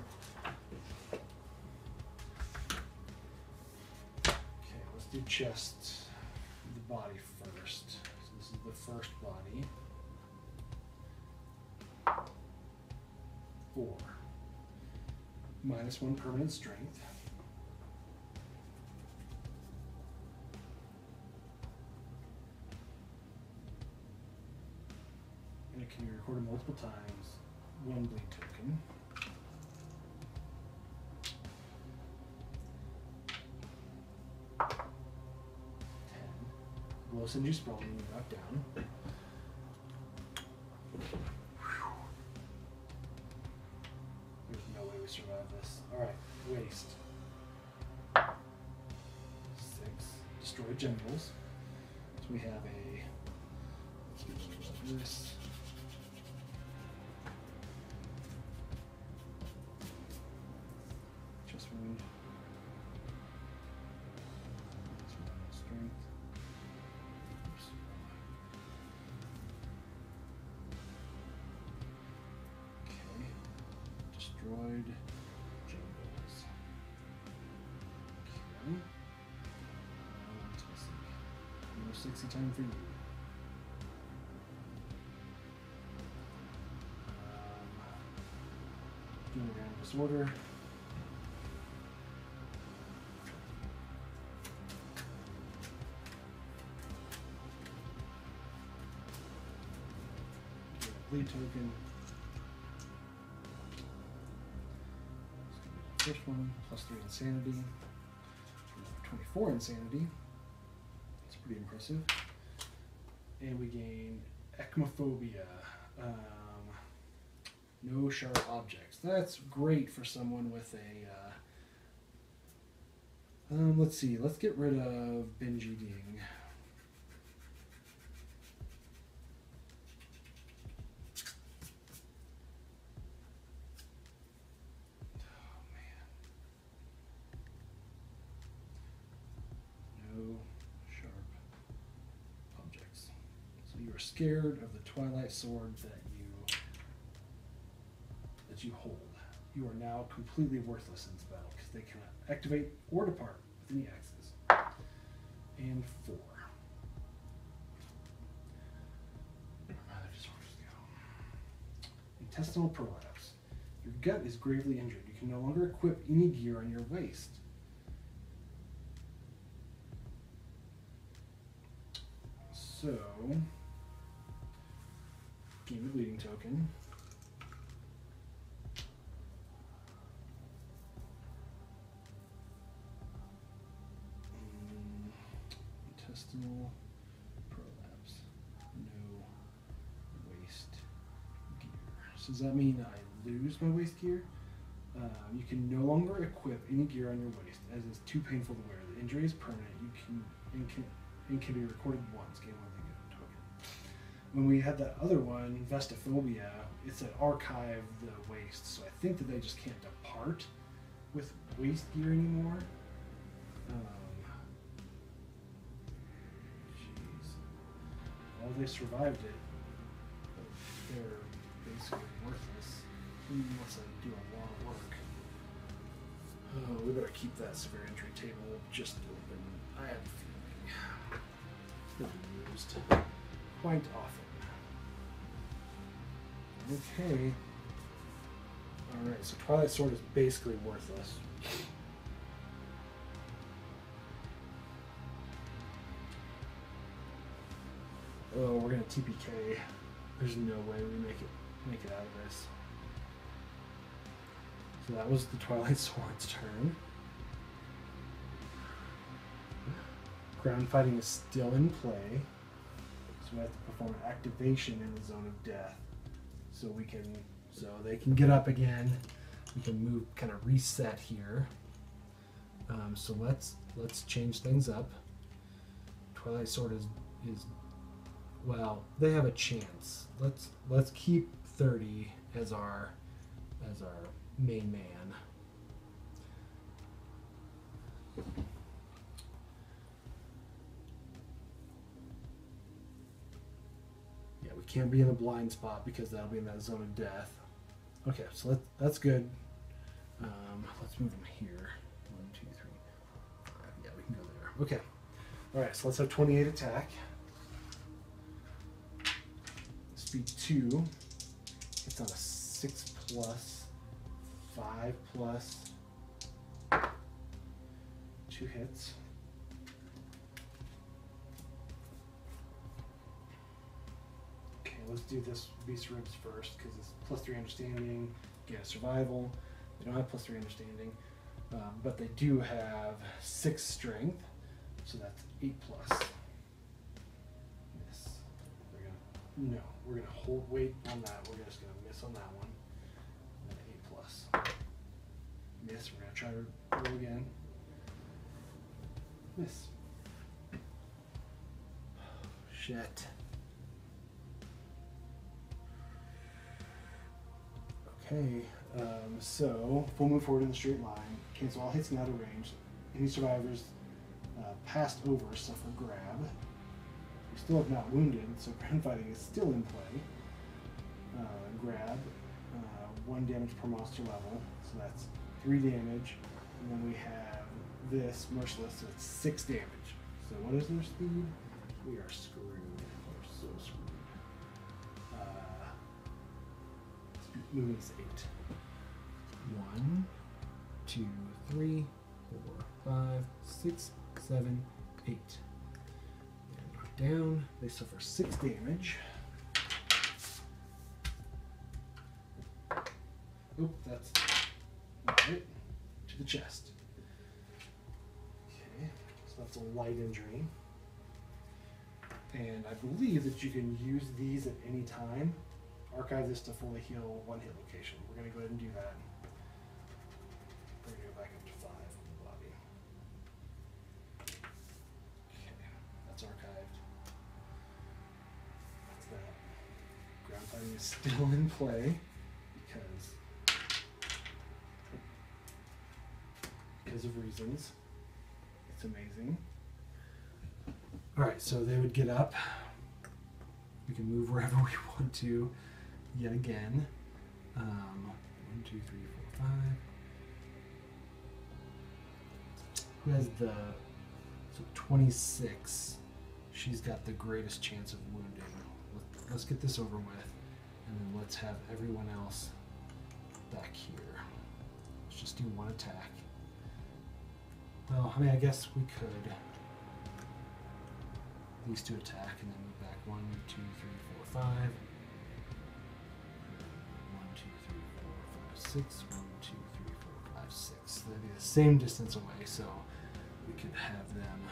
Okay, let's do chest, the body first. So this is the first body. 4. -1 permanent strength. and it can be recorded multiple times. 1 bleed token. 10. Blow send you sprawling when you drop down. There's no way we survive this. Alright, waste. 6. Destroy genitals. So we have a this. Chest wound. Strength. Oops. Okay. Destroyed genitals. Okay. 60 time for you. Doing random disorder. Bleed token. First one, +3 insanity. 24 insanity. That's pretty impressive. And we gain echmophobia. No sharp objects. That's great for someone with a. Let's see. Let's get rid of binge eating. Oh man. No sharp objects. So you are scared of the Twilight Sword that you hold. You are now completely worthless in this battle because they cannot activate or depart with any axes. And 4. Where my other disorders go? Intestinal prolapse. Your gut is gravely injured. You can no longer equip any gear on your waist. So, gain the bleeding token. Intestinal prolapse. No waist gear. So does that mean I lose my waist gear? You can no longer equip any gear on your waist, as it's too painful to wear. The injury is permanent. You can be recorded once. Gain 1 token. When we had that other one, Vestophobia, it said archive the waist. So I think that they just can't depart with waist gear anymore. Well, they survived it, but they're basically worthless unless I do a lot of work. Oh, we better keep that severe injury table just open. I have a feeling it'll be used quite often. Okay. Alright, so Twilight Sword is basically worthless. Oh, we're gonna TPK. There's no way we make it out of this. So that was the Twilight Sword's turn. Ground fighting is still in play. So we have to perform an activation in the zone of death. So they can get up again. We can move, kind of reset here. So let's change things up. Twilight Sword is well, they have a chance. Let's keep 30 as our main man. Yeah, we can't be in the blind spot because that'll be in that zone of death. Okay, so that's good. Let's move him here. 1, 2, 3, 5. Yeah, we can go there. Okay. All right, so let's have 28 attack. Speed 2. It's on a 6+, 5+. 2 hits. Okay. let's do this beast ribs first because it's +3 understanding, get a survival. They don't have +3 understanding, but they do have 6 strength, so that's 8+. Miss. We're gonna hold weight on that. We're just gonna miss on that one. And 8+. Miss. We're gonna try to roll again. Miss. Shit. Okay, so full move forward in the straight line. Cancel all hits and out of range. Any survivors passed over suffer grab. We still have not wounded, so ground fighting is still in play. Grab, 1 damage per monster level, so that's 3 damage. And then we have this merciless, so it's 6 damage. So what is their speed? We are screwed. We're so screwed. Moving is 8. 1, 2, 3, 4, 5, 6, 7, 8. They're knocked down. They suffer 6 damage. Oop, that's not it. To the chest. Okay, so that's a light injury. And I believe that you can use these at any time. Archive this to fully heal 1 hit location. We're going to go ahead and do that. We're going to go back up to 5 in the lobby. Okay, that's archived. That's that. Ground fighting is still in play because of reasons. It's amazing. Alright, so they would get up. We can move wherever we want to. Yet again. 1, 2, 3, 4, 5. Who has the 26? She's got the greatest chance of wounding. Let's get this over with, and then let's have everyone else back here. Let's just do 1 attack. Well, I mean, I guess we could. These 2 attack, and then move back 1, 2, 3, 4, 5. 6, 1, 2, 3, 4, 5, 6. They'd be the same distance away, so we could have them.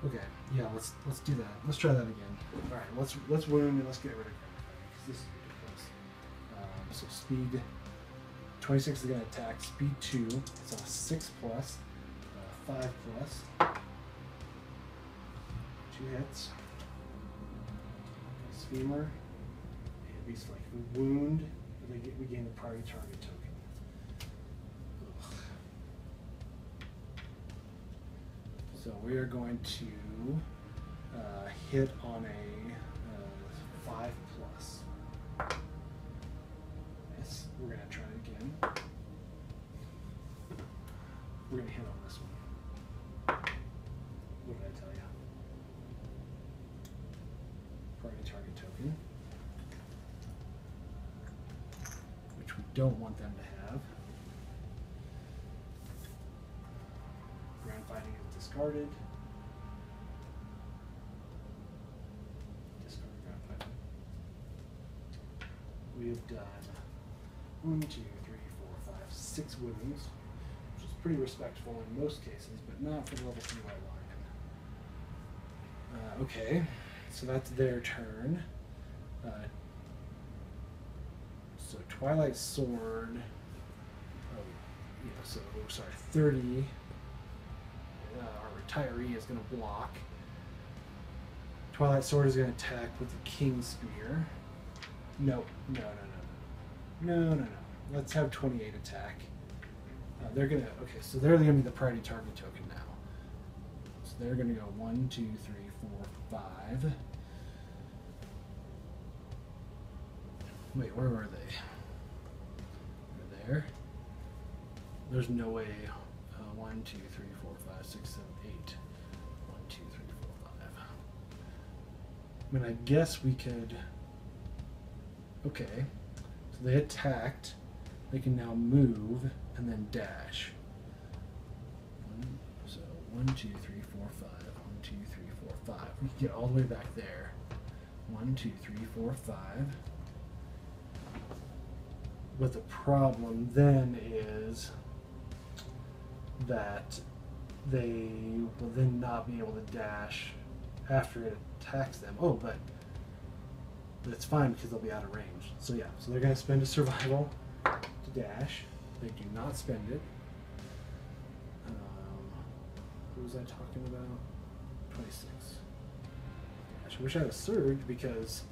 Okay, yeah, let's do that. Let's try that again. All right, let's wound and let's get rid of ground fighting because this is ridiculous. So speed 26 is going to attack. Speed 2. It's a 6+, 5+. 2 hits. Femur, and beast like wound, we gain the priority target token. Ugh. So we are going to hit on a 5+. Yes, we're going to try it again. We're going to hit on this one. What did I tell you? Priority target token, which we don't want them to have. Ground fighting is discarded. Discard ground fighting. We have done 1, 2, 3, 4, 5, 6 wounds, which is pretty respectful in most cases, but not for the level 3 white lion. Okay. So that's their turn. So Twilight Sword. Oh, yeah. So sorry, 30. Our retiree is going to block. Twilight Sword is going to attack with the King Spear. No. Let's have 28 attack. They're gonna. Okay, so they're going to be the priority target token now. So they're going to go 1, 2, 3, 4, 5. Wait, where were they? They're there. There's no way. 1, 2, 3, 4, 5, 6, 7, 8. 1, 2, 3, 4, 5. I mean, I guess we could. Okay. So they attacked. They can now move and then dash. So 1, 2, 3, 4, 5. 1, 2, 3, 4, 5. We can get all the way back there. 1, 2, 3, 4, 5. But the problem then is that they will then not be able to dash after it attacks them. Oh, but it's fine because they'll be out of range. So yeah, so they're going to spend a survival to dash. They do not spend it. What was I talking about? 26. Gosh, I wish I had a surge because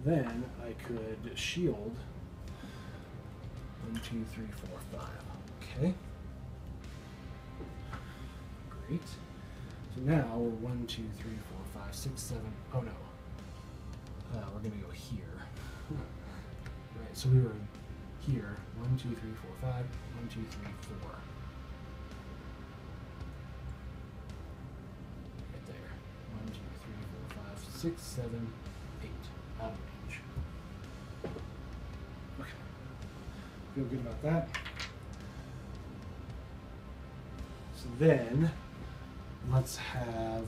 then I could shield. 1, 2, 3, 4, 5. Okay. Great. So now we're 1, 2, 3, 4, 5, 6, 7. Oh no. We're going to go here. Right, so we were here. 1, 2, 3, 4, 5. 1, 2, 3, 4. Right there. 1, 2, 3, 4, 5, 6, 7, 8. Out of range. Okay. Feel good about that. So then, let's have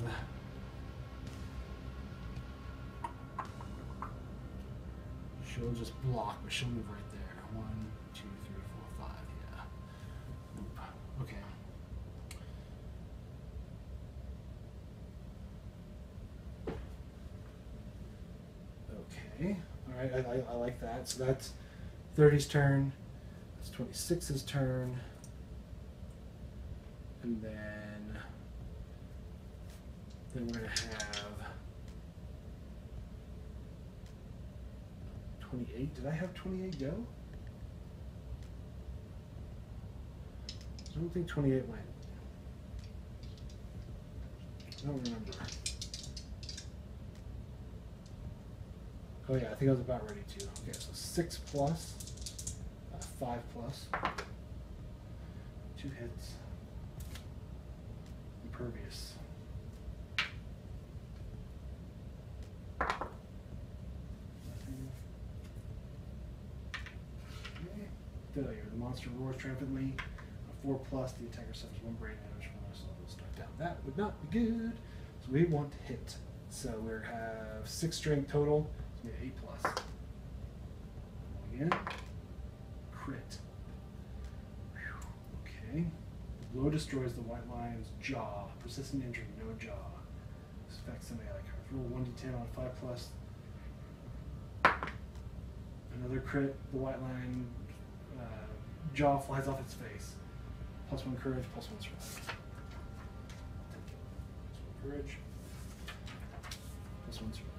she'll just block, but she'll move right there. 1, 2, 3, 4, 5. Yeah. Oop. Okay. Okay. All right. I like that. So that's 30's turn. That's 26's turn. And then we're going to have 28. Did I have 28 go? I don't think 28 went. I don't remember. Oh yeah, I think I was about ready to. Okay, so 6 plus, 5 plus, 2 hits. Impervious. Failure. The monster roars triumphantly. A 4 plus, the attacker suffers 1 brain damage from the soul start down. That would not be good. So we want to hit. So we have 6 strength total. So we have 8 plus. Again. Crit. Whew. Okay. The blow destroys the white lion's jaw. Persistent injury, no jaw. This affects symbiotic cards. Roll 1d10 on 5 plus. Another crit. The white lion jaw flies off its face. Plus 1 courage, plus 1 strength. Plus 1 courage. Plus 1 strength.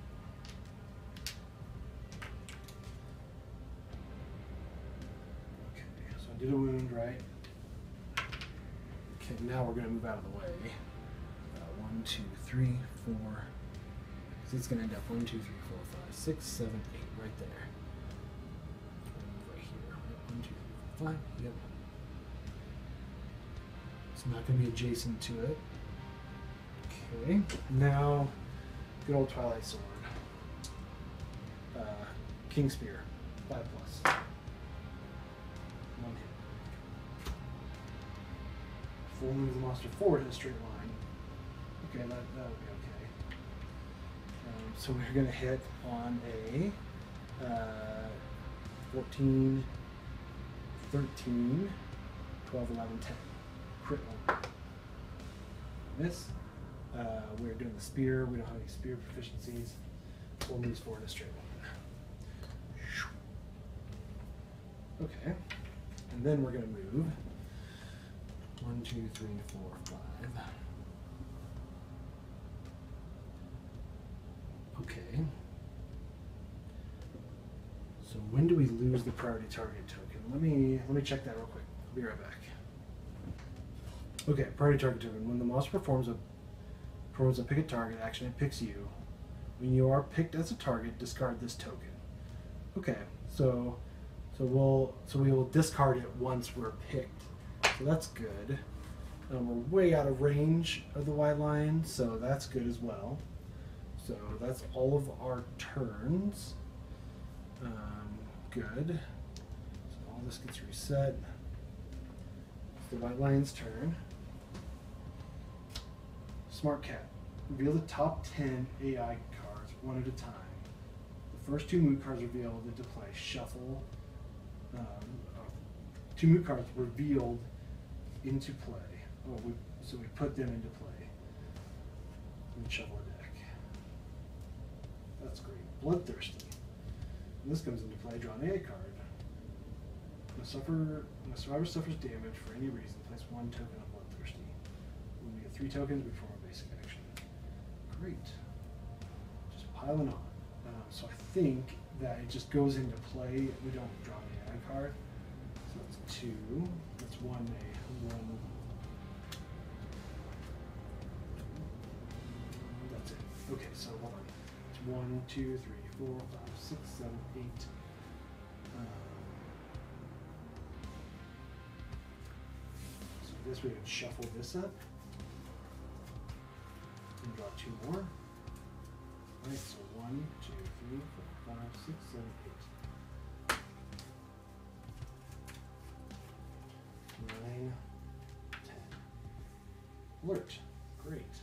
Okay, so I did a wound, right? Okay, now we're going to move out of the way. 1, 2, 3, 4. So it's going to end up 1, 2, 3, 4, 5, 6, 7, 8, right there. Right here. 1, 2, 3, 4, 5. Yep. It's not going to be adjacent to it. Okay. Now, good old Twilight Sword. King Spear. 5 plus. 1 hit. Full move the monster forward in a straight line. Okay, that'll be okay. So we're going to hit on a 14, 13, 12, 11, 10. Crit one. Miss. We're doing the spear. We don't have any spear proficiencies. Full moves forward in a straight line. Okay. And then we're going to move 1, 2, 3, 4, 5. Okay. So when do we lose the priority target token? Let me check that real quick. I'll be right back. Okay, priority target token. When the monster performs a pick a target action, it picks you. When you are picked as a target, discard this token. Okay, so we will discard it once we're picked. So that's good. We're way out of range of the white lion, so that's good as well. So that's all of our turns. Good. So all this gets reset. It's the white lion's turn. Smart Cat. Reveal the top 10 AI cards one at a time. The first 2 mood cards revealed into play. Shuffle. 2 mood cards revealed into play. So we put them into play. And shuffle a deck. That's great. Bloodthirsty. When this comes into play, draw an AI card. When a survivor suffers damage for any reason, place 1 token on Bloodthirsty. When we get 3 tokens, we perform a basic action. Great. Just piling on. So I think that it just goes into play. We don't draw the AI card. So that's 2. That's 1 A. 1. That's it. Okay, so hold on. It's 1, 2, 3, 4, 5, 6, 7, 8. So I guess we would shuffle this up and draw 2 more. Alright, so 1, 2, 3, 4, 5, 6, 7, 8. 9, 10. Alert. Great.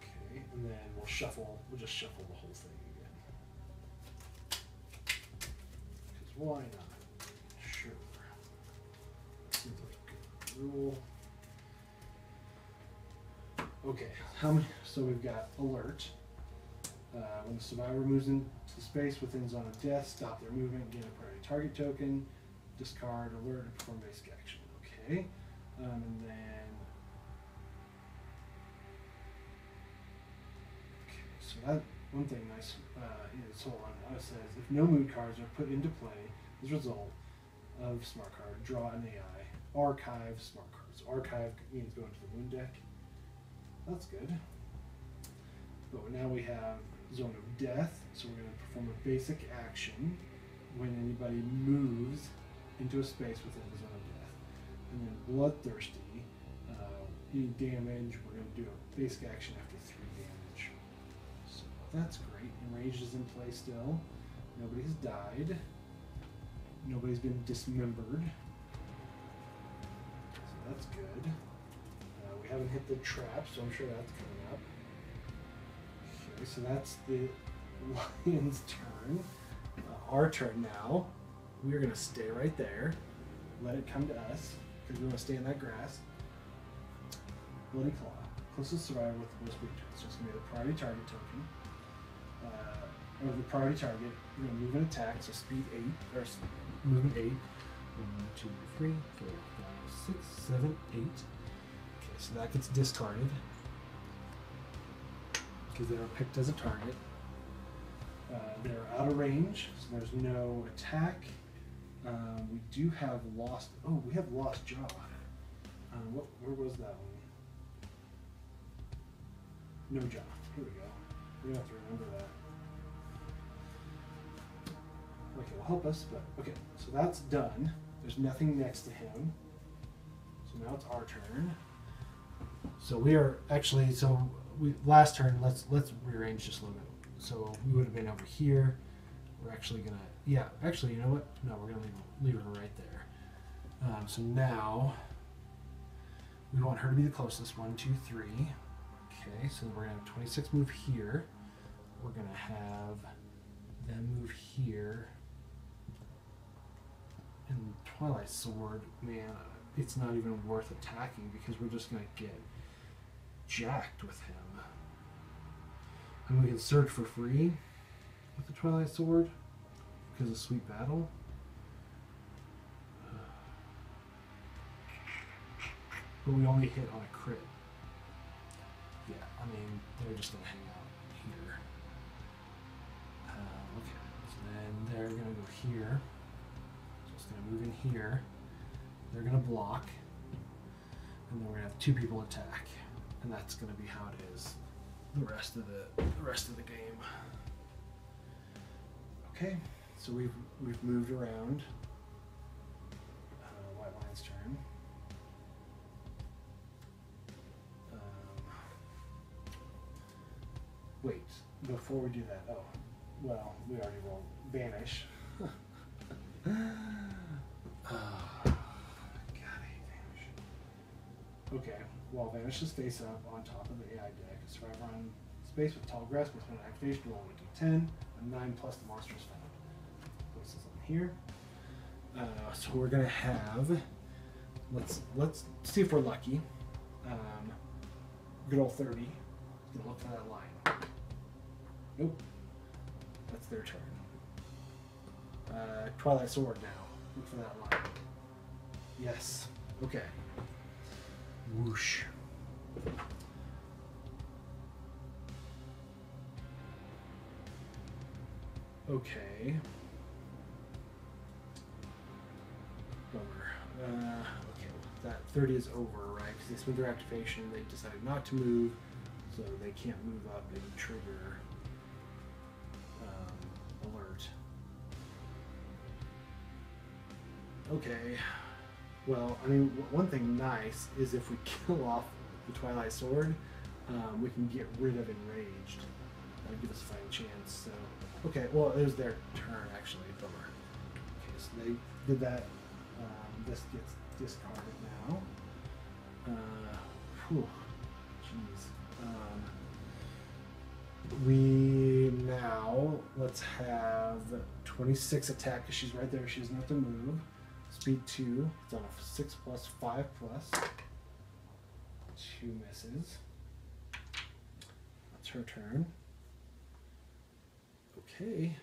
Okay, and then we'll just shuffle the whole thing again. Because why not? Sure. Seems like a good rule. Okay, so we've got alert. When the survivor moves into space within zone of death, stop their movement, gain a priority target token, discard alert, and perform basic action. Okay, and then so that one thing nice is, hold on, now it says if no mood cards are put into play as a result of smart card, draw an AI, archive smart cards. Archive means go into the moon deck. That's good. But now we have zone of death, so we're going to perform a basic action when anybody moves into a space within the zone of death. And then bloodthirsty, any damage, we're going to do a basic action after 3 damage. So that's great. Enraged is in play still. Nobody has died. Nobody's been dismembered. So that's good. We haven't hit the trap, so I'm sure that's coming up. Okay, so that's the lion's turn. Our turn now. We're going to stay right there. Let it come to us, because we want to stay in that grass. Bloody Claw. Closest survivor with the most returns. So it's going to be the priority target token. Or the priority target. We're going to move and attack, so speed 8, or movement 8. 1, 2, 3, 4, 5, 6, 7, 8. Okay, so that gets discarded because they are picked as a target. They're out of range, so there's no attack. We do have lost. Oh, we have lost jaw. Where was that one? No jaw. Here we go. We have to remember that. Okay, will help us, but okay. So that's done. There's nothing next to him. So now it's our turn. So we are actually. So we last turn. Let's rearrange just a little bit. So we would have been over here. We're actually gonna. Yeah, actually, you know what? No, we're gonna leave her right there. So now we want her to be the closest. 1, 2, 3. Okay, so we're gonna have 26 move here. We're gonna have them move here. And Twilight Sword, man, it's not even worth attacking because we're just gonna get jacked with him. And we can search for free with the Twilight Sword because of Sweet Battle. But we only hit on a crit. Yeah, I mean, they're just going to hang out here. Okay, so then they're going to go here. So it's going to move in here. They're going to block. And then we're going to have 2 people attack. And that's going to be how it is the rest of the game. Okay, so we've moved around. White Lion's turn. Wait, before we do that, oh, well, we already rolled Vanish. God, I hate Vanish. Okay, while Vanish is face up on top of the AI deck. A survivor on space with tall grass must spend an activation roll a d10, a 9 plus the monster is found. Place this on here. So we're gonna have. Let's see if we're lucky. Good old 30. Gonna look for that line. Nope. That's their turn. Twilight Sword now. Look for that line. Yes. Okay. Whoosh. Okay. Bummer. Okay, that 30 is over, right? Because they spent their activation, they decided not to move, so they can't move up and trigger alert. Okay. Well, I mean, one thing nice is if we kill off the Twilight Sword, we can get rid of Enraged. That would give us a fighting chance. So, okay, well, it was their turn actually. Bummer. Okay, so they did that. This gets discarded now. Whew. Jeez. We now let's have 26 attack because she's right there. She doesn't have to move. Speed 2. It's on a 6 plus 5 plus. 2 misses. That's her turn. Okay.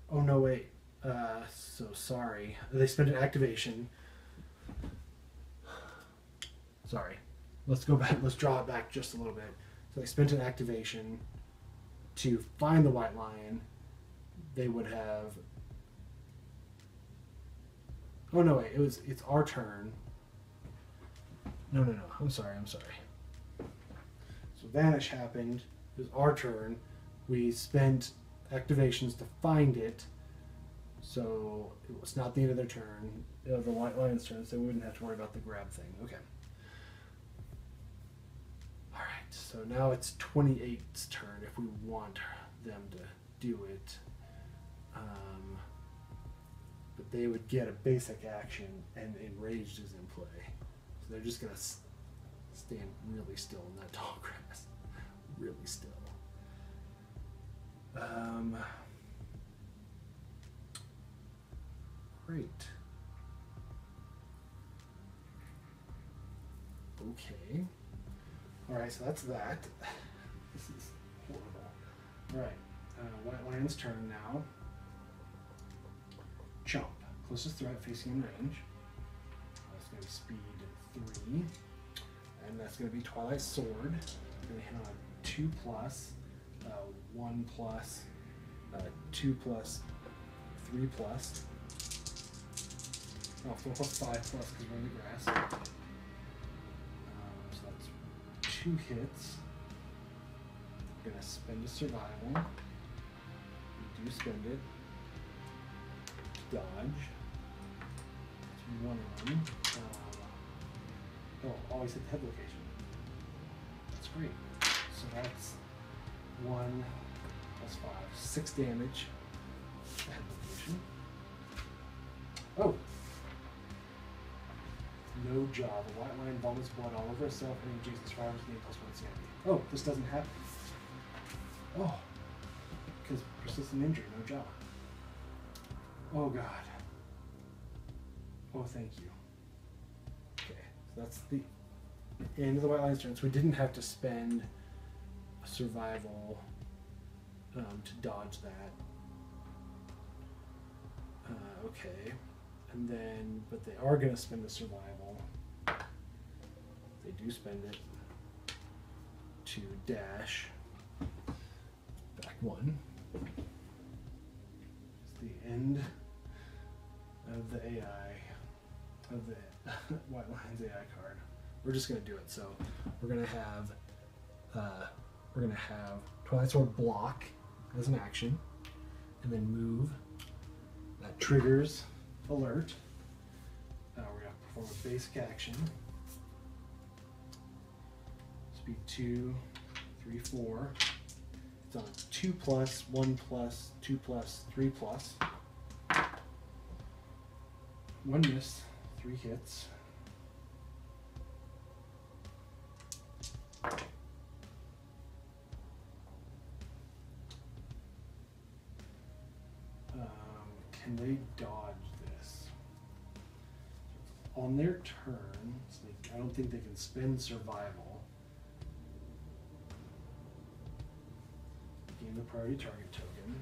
Oh no, wait. So sorry. They spent an activation. Sorry. Let's go back. Let's draw it back just a little bit. So they spent an activation to find the white lion. They would have. Oh no, wait. It's our turn. No. I'm sorry. So Vanish happened. It was our turn. We spent activations to find it. So it was not the end of their turn. The white lion's turn, so we wouldn't have to worry about the grab thing. Okay. Alright, so now it's 28's turn if we want them to do it. But they would get a basic action, and Enraged is in play. So they're just going to stand really still in that tall grass. Really still. Great. Okay. Alright, so that's that. This is horrible. Alright, White Lion's turn now. Chomp. Closest threat facing in range. That's going to be speed 3. And that's going to be Twilight Sword. Going to hit on 2 plus, 1 plus, 2 plus, 3 plus. Oh, 4 plus 5 plus because we're in the grass. So that's 2 hits. I'm going to spend a survival. We do spend it. Dodge. That's 1 of them. Always hit the head location. That's great. So that's 1 plus 5. 6 damage. Head location. Oh! No job. A white lion vomits blood all over itself and adjacent survivors gain +1 sanity. Oh, this doesn't happen. Oh. Because persistent injury, no job. Oh god. Oh, thank you. Okay, so that's the end of the white lion's turn. So we didn't have to spend a survival to dodge that. Okay. And then, but they are going to spend the survival. They do spend it to dash back 1. It's the end of the AI, of the White Lion's AI card. We're just going to do it. So we're going to have Twilight Sword block as an action, and then move. That triggers alert. We're going to perform a basic action. Speed 2, 3, 4. It's on a 2+, 1+, 2+, 3+. 1 miss, 3 hits. Can they dodge this? On their turn, so I don't think they can spend survival. Gain the priority target token.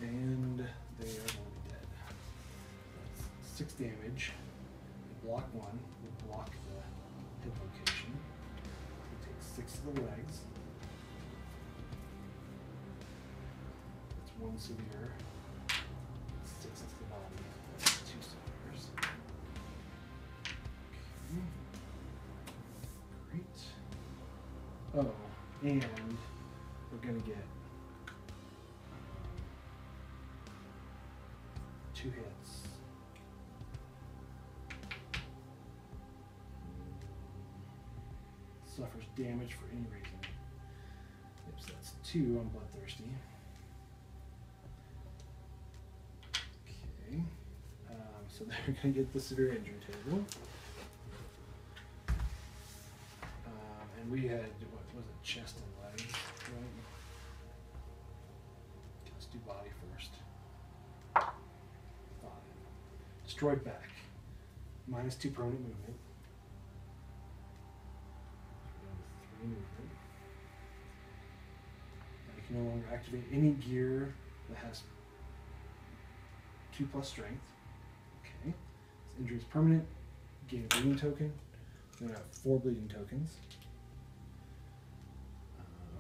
And they are going to be dead. That's 6 damage. They block 1. They block the hit location. They take 6 of the legs. That's 1 severe. 6 of the body. That's 2 severes. Okay. Great. Oh, and we're going to get 2 hits. Suffers damage for any reason. Yep, so that's 2 on Bloodthirsty. Okay. So they're going to get the severe injury table. And we had, what was it, chest and legs, right? Let's do body first. Destroyed back. -2 permanent movement. 3 movement. I can no longer activate any gear that has 2+ strength. Okay. This injury is permanent. Gain a bleeding token. We're going to have 4 bleeding tokens.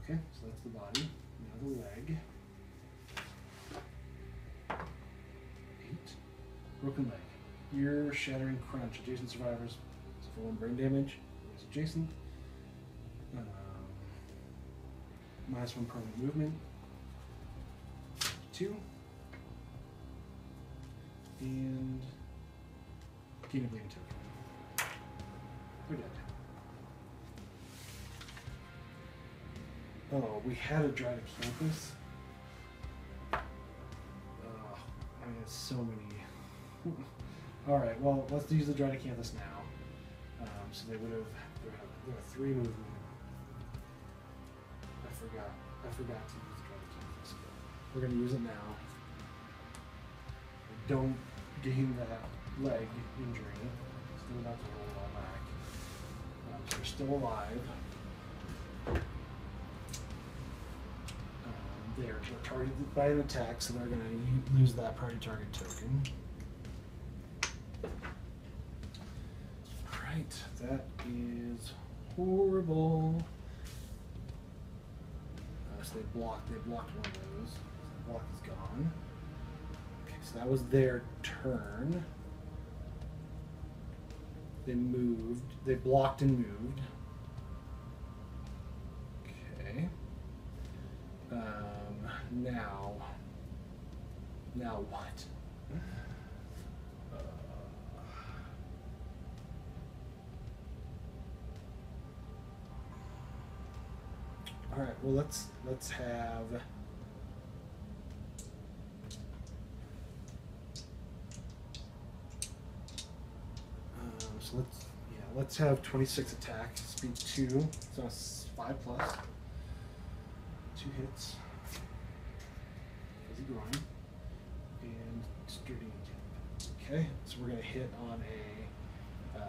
Okay, so that's the body. Now the leg. 8. Broken leg. Ear shattering crunch. Adjacent survivors suffer 1 brain damage. It's adjacent. -1 permanent movement. 2. And gain a bleeding token. We're dead. Oh, we had a Dradacanthus. I mean, it's so many. All right, well, let's use the Dradacanthus now. So they would have, they're a 3 movement. I forgot to use the Dradacanthus, but we're going to use it now. We don't gain that leg injury, so we're about to roll it all back. So they're still alive. They're targeted by an attack, so they're going to lose that priority target token. Alright, that is horrible. So they blocked one of those. The block is gone. Okay, so that was their turn. They moved. They blocked and moved. Okay. Now what? All right. Well, let's have. So let's have 26 attack, speed 2, so it's 5+, 2 hits, fuzzy groin, and sturdy intent. Okay, so we're gonna hit on it's a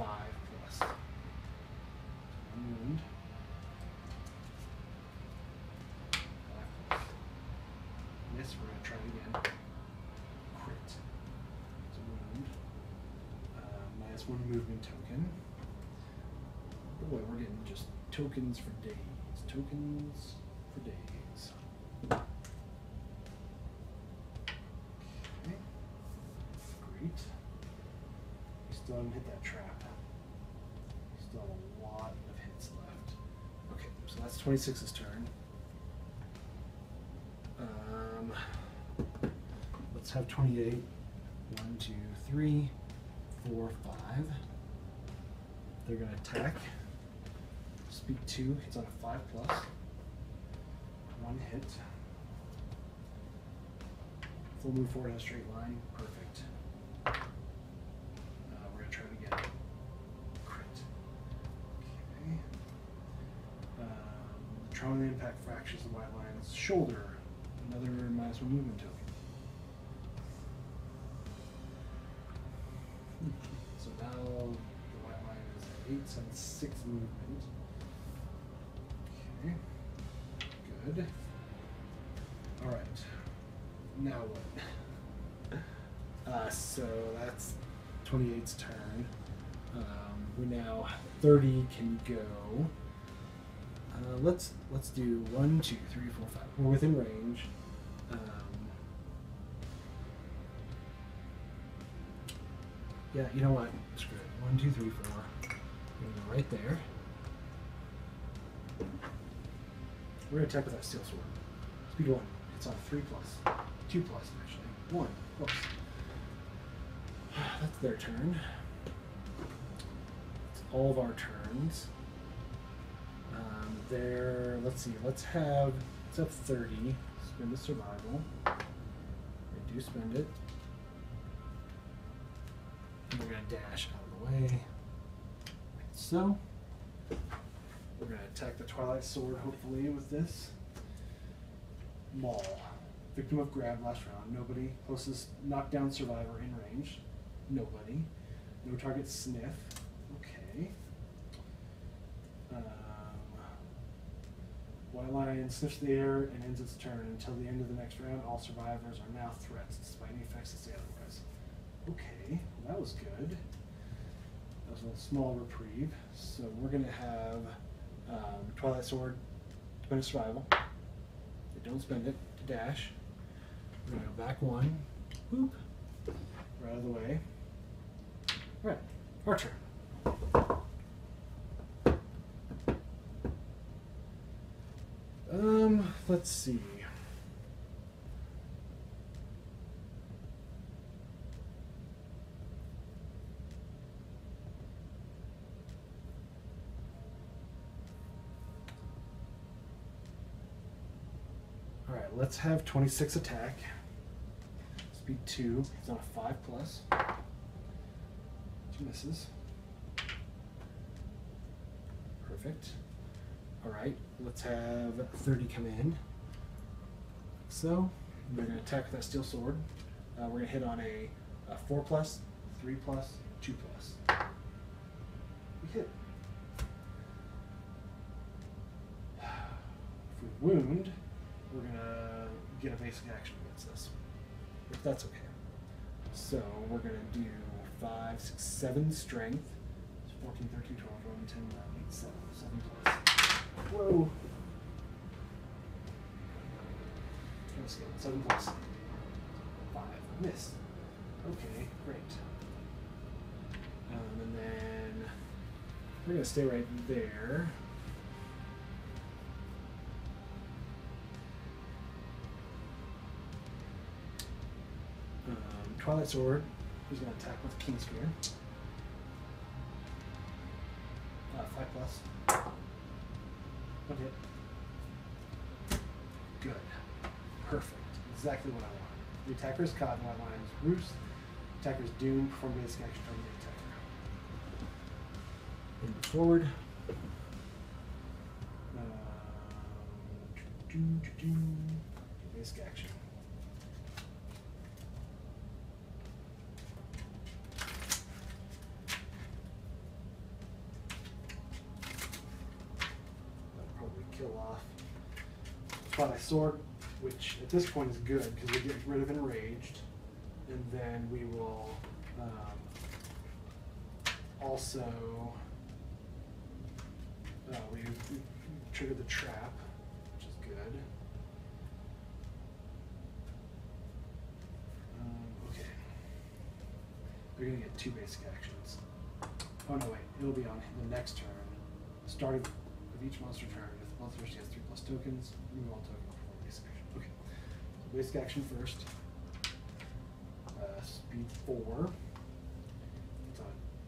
5+. 1 wound. 5+. Miss, we're gonna try it again. Crit. It's a wound. -1 movement token. Boy, we're getting just tokens for days. Tokens for days. Okay. Great. We still haven't hit that trap. We still have a lot of hits left. Okay, so that's 26's turn. Let's have 28. 1, 2, 3, 4, 5. They're going to attack. Speed 2 hits on a 5+. 1 hit. Full move forward in a straight line. Perfect. We're going to try it again. Crit. Okay. Trauma impact fractures the white line's shoulder. Another -1 movement token. So now the white line is at 8, 7, 6 movement. Okay. Good. Alright. Now what? So that's 28's turn. We now 30 can go. Let's do 1, 2, 3, 4, 5. We're within range. Yeah, you know what? Screw it. 1, 2, 3, 4. We're gonna go right there. We're gonna attack with that steel sword. Speed 1. It's on 3+. 2+, actually. 1. Whoops. That's their turn. It's all of our turns. Let's see, let's have 30. Spend the survival. We do spend it. And we're going to dash out of the way. Like so. We're going to attack the Twilight Sword, hopefully, with this. Maul. Victim of grab last round. Nobody. Closest knockdown survivor in range. Nobody. No target sniff. Okay. White Lion sniffs the air and ends its turn. Until the end of the next round, all survivors are now threats, despite any effects that say otherwise. Okay, well, that was good. That was a small reprieve. So we're going to have Twilight Sword, spend a survival. They don't spend it to dash. We're going to go back 1. Boop. We're out of the way. All right, our turn. Let's see. All right, let's have 26 attack. Speed 2. He's on a 5+. 2 misses. Perfect. All right, let's have 30 come in. Like so. We're going to attack with that steel sword. We're going to hit on a 4+, 3+, 2+. We hit. If we wound, we're going to get a basic action against this, if that's okay. So we're going to do 5, 6, 7 strength. It's 14, 13, 12, 11, 10, 11, 8, 7, 7+. Whoa. 7+. 5. Miss. Okay, great. And then we're going to stay right there. Twilight Sword is going to attack with King Spear. 5+. Okay. Good. Perfect. Exactly what I wanted. The attacker is caught in White Lion's roost. Attacker is doomed. Perform basic action on the attacker. Move forward. Basic action. That'll probably kill off Twilight Sword, which at this point is good because we get rid of Enraged, and then we will also we trigger the trap, which is good. Okay, we're gonna get 2 basic actions. Oh no, wait, it'll be on the next turn. Starting with each monster turn, if the Bloodthirsty has 3+ tokens, remove all tokens before basic action. Okay, so basic action first. Speed 4. It's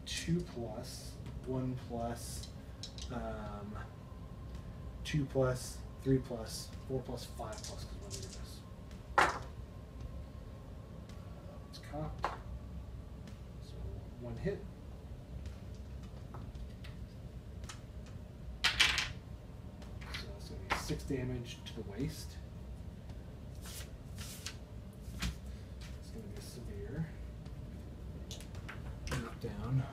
2 plus, 1 plus, 2 plus, 3 plus, 4 plus, 5 plus, because we're going to do this. It's cocked. So 1 hit. So that's going to be 6 damage to the waist. It's going to be a severe. Knock down.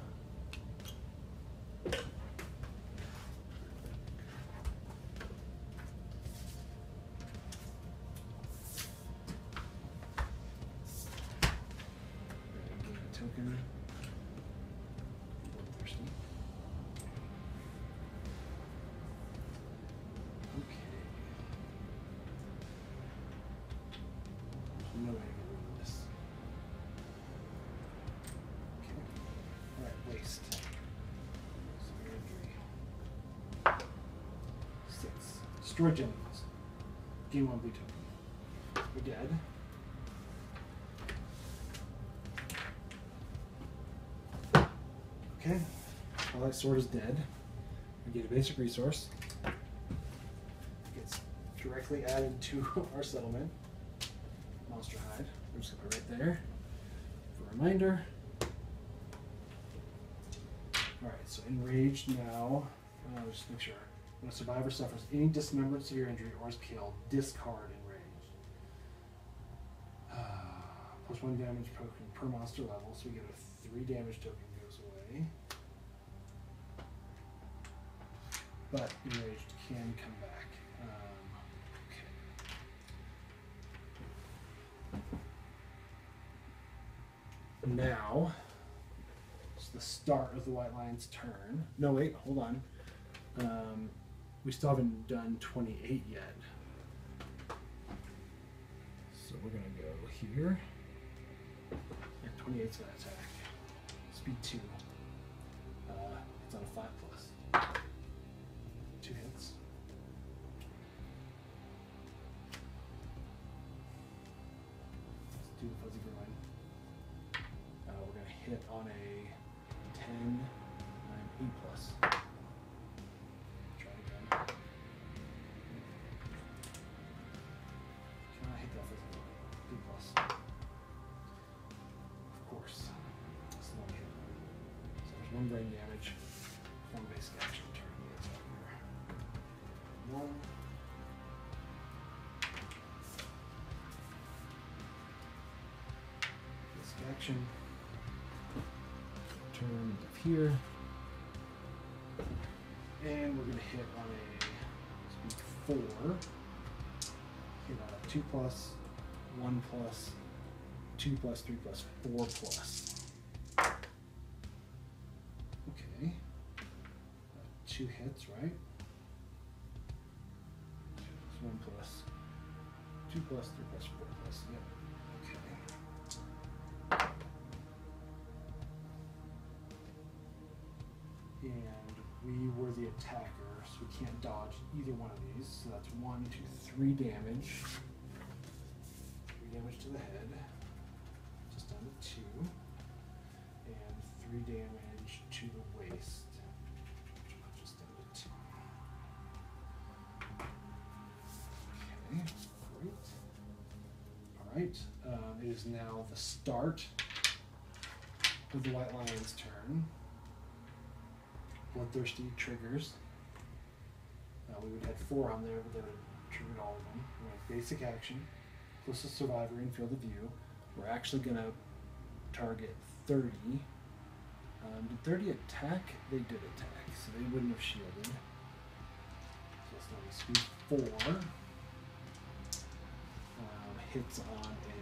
Token. Thirsty. Okay. There's no way to get rid of this. Okay. Alright, waste. Severe injury. 6. Destroy genitals. Gain 1 blue token. We're dead. Okay, Twilight Sword is dead. We get a basic resource. Gets directly added to our settlement. Monster Hide. We're just gonna put it right there for a reminder. Alright, so enraged now. Just make sure. When a survivor suffers any dismemberment, severe injury, or is killed, discard enraged. Plus 1 damage token per monster level, so we get a 3 damage token goes away. But enraged can come back. Okay. Now, it's the start of the White Lion's turn. No, wait, hold on. We still haven't done 28 yet. So we're going to go here. Yeah, 28's going to attack. Speed 2. It's on a 5 plus. 2 hits. Let's do the fuzzy groin. We're going to hit on a 10 and an 8 plus. Try again. Cannot hit that fuzzy groin. 8 plus. Of course. That's the one hit. So there's 1 brain damage. 1 basic action turn. That's out here. 1. Basic action. Turn up here. And we're going to hit on a speed 4. Hit on a 2 plus, 1 plus, 2 plus, 3 plus, 4 plus. Okay. 2 hits, right? 1 plus, 2 plus, 3 plus, 4 plus. Yep. Okay. And we were the attacker, so we can't dodge either one of these. So that's 1, 2, 3 damage. 3 damage to the head. Just down to 2. And 3 damage to the waist. Just down to 2. Okay, great. Alright, it is now the start of the White Lion's turn. Bloodthirsty triggers. We would have 4 on there, but that would trigger all of them. We have basic action, closest survivor in field of view. We're actually going to target 30. Did 30 attack? They did attack, so they wouldn't have shielded. So it's going to be speed 4. Hits on a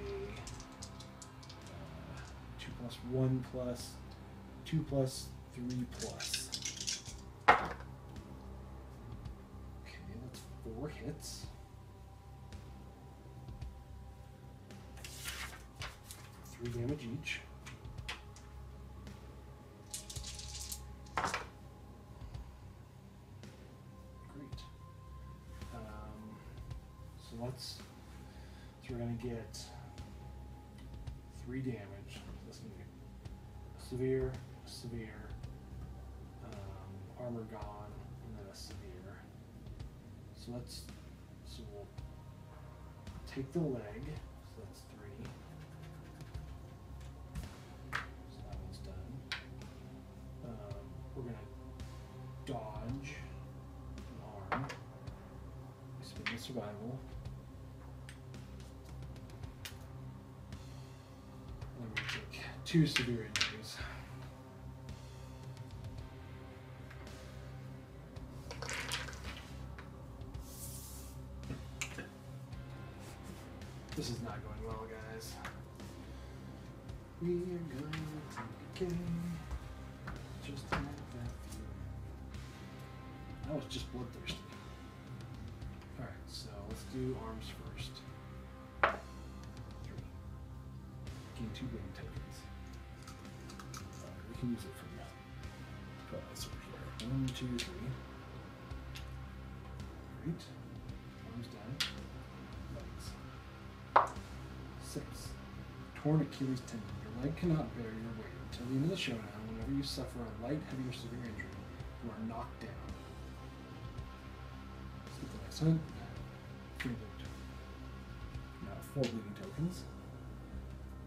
2 plus, 1 plus, 2 plus, 3 plus. Okay, that's 4 hits. 3 damage each. Great. So we're going to get 3 damage. This is going to be severe, severe, armor gone, and then a severe. So we'll take the leg. So that's 3. So that one's done. We're gonna dodge an arm. We spin the survival. And then we take 2 severe injuries. This is not going well, guys. We are going to decay. Just like that. That was just bloodthirsty. Alright, so let's do arms first. 3. Gain 2 game tokens. We can use it for now. Twilight sword here. 1, 2, 3. Great. Arms done. Legs. 6. Torn Achilles tendon. Your leg cannot bear your weight. Until the end of the showdown, whenever you suffer a light, heavy, or severe injury, you are knocked down. Let's get the next one. 3 bleeding tokens. Now 4 bleeding tokens.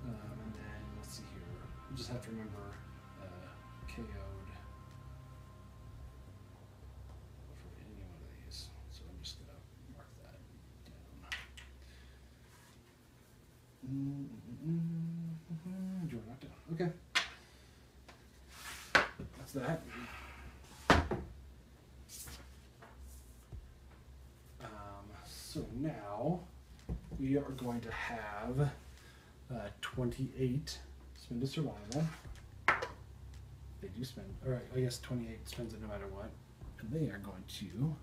And then, let's see here. You just have to remember KO'd for any one of these. So I'm just going to mark that down. You're knocked down. Okay. That's that. So now we are going to have 28 spin to survival. They do spend, or I guess 28 spends it no matter what. And they are going to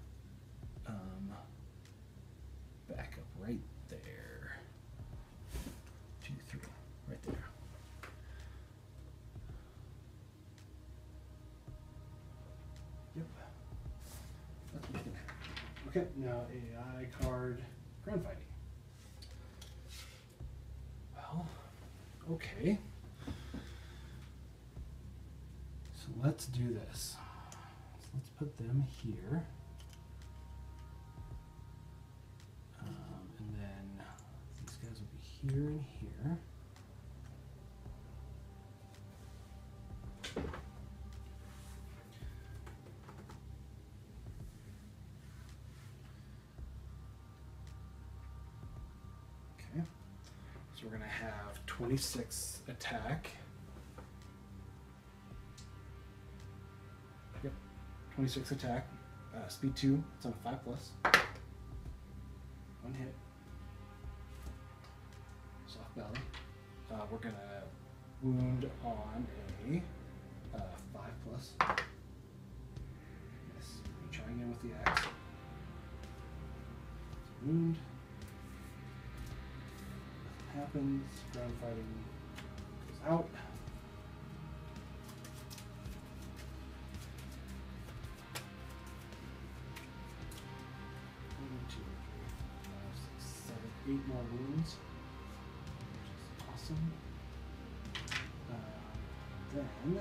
back up right there. 2, 3, right there. Yep. That's what's gonna happen. Okay, now AI card, ground fighting. Well, okay. So let's do this. So let's put them here. And then these guys will be here and here. Okay, so we're going to have 26 attack. Yep, 26 attack. Speed 2, it's on a 5+. 1 hit. Soft belly. We're going to wound on a 5+. Yes, we're trying again with the axe. Wound. Nothing happens. Ground fighting goes out. One, 2, 3, 4, 5, 6, 7, 8 more wounds, which is awesome. Then,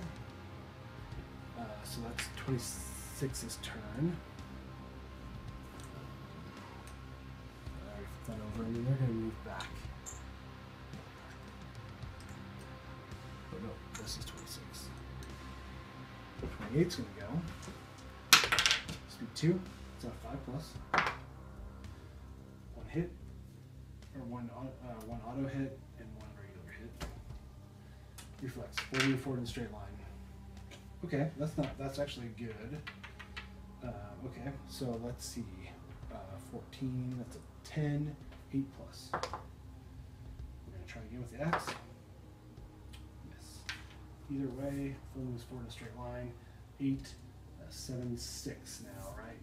so that's 26's turn. I already flipped that over, and then they're going to move back. Oh no, this is 26. 28's going to go. Speed 2, it's on a 5+. 1 hit, or one auto hit, and 1 regular hit. Reflex, 40 forward in straight line. Okay, that's actually good. Okay, so let's see. 14, that's a 10, 8+. We're gonna try again with the axe. Yes. Either way, full moves forward in a straight line. 8, 7, 6 now, right?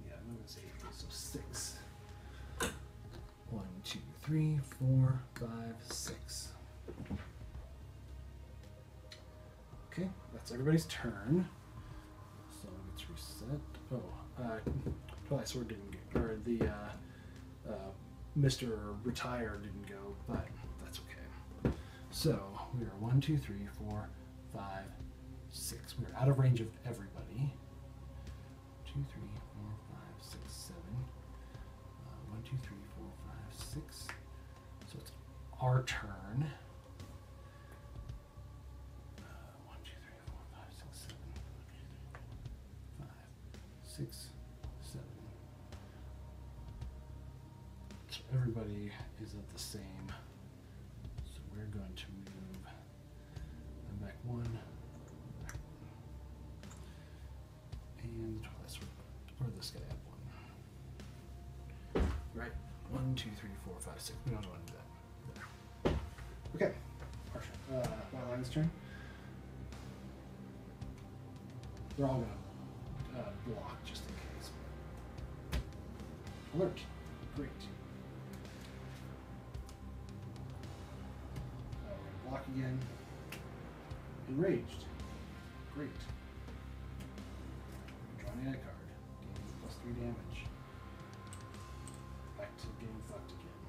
Yeah, movement's 8, so 6. 1, 2, 3, 4, 5, 6. Okay, that's everybody's turn. So let's reset. Oh, Twilight Sword didn't get, or the Mr. Retire didn't go, but that's okay. So we are 1, 2, 3, 4, 5, 6. We're out of range of everybody. 2, 3, 4, 5, 6, 7. 1, 2, 3, 4, 5, 6. So it's our turn. 1, 2, 3, 4, 5, 6, 7. 5, 6, 7. So everybody is at the same. So we're going to move them back 1. And the Twilight Sword. Or this guy have 1. Right. 1, 2, 3, 4, 5, 6. We don't want to do that. There. Okay. Our turn. Wildline's turn. They're all going to block just in case. Alert. Great. We're going to block again. Enraged. Great. Draw an ad card. Gain +3 damage. Back to getting fucked again.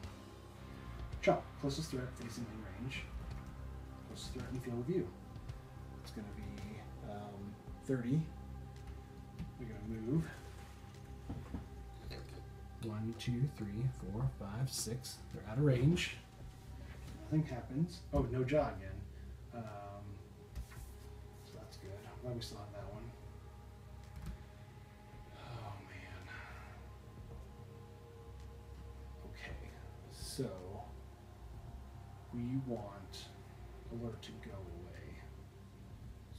Chop. Closest threat facing in range. Closest threat in field of view. It's going to be 30. We're going to move. 1, 2, 3, 4, 5, 6. They're out of range. Nothing happens. Oh, no jaw again. So that's good. I'm glad we still have that one. Oh man. Okay, so we want alert to go away.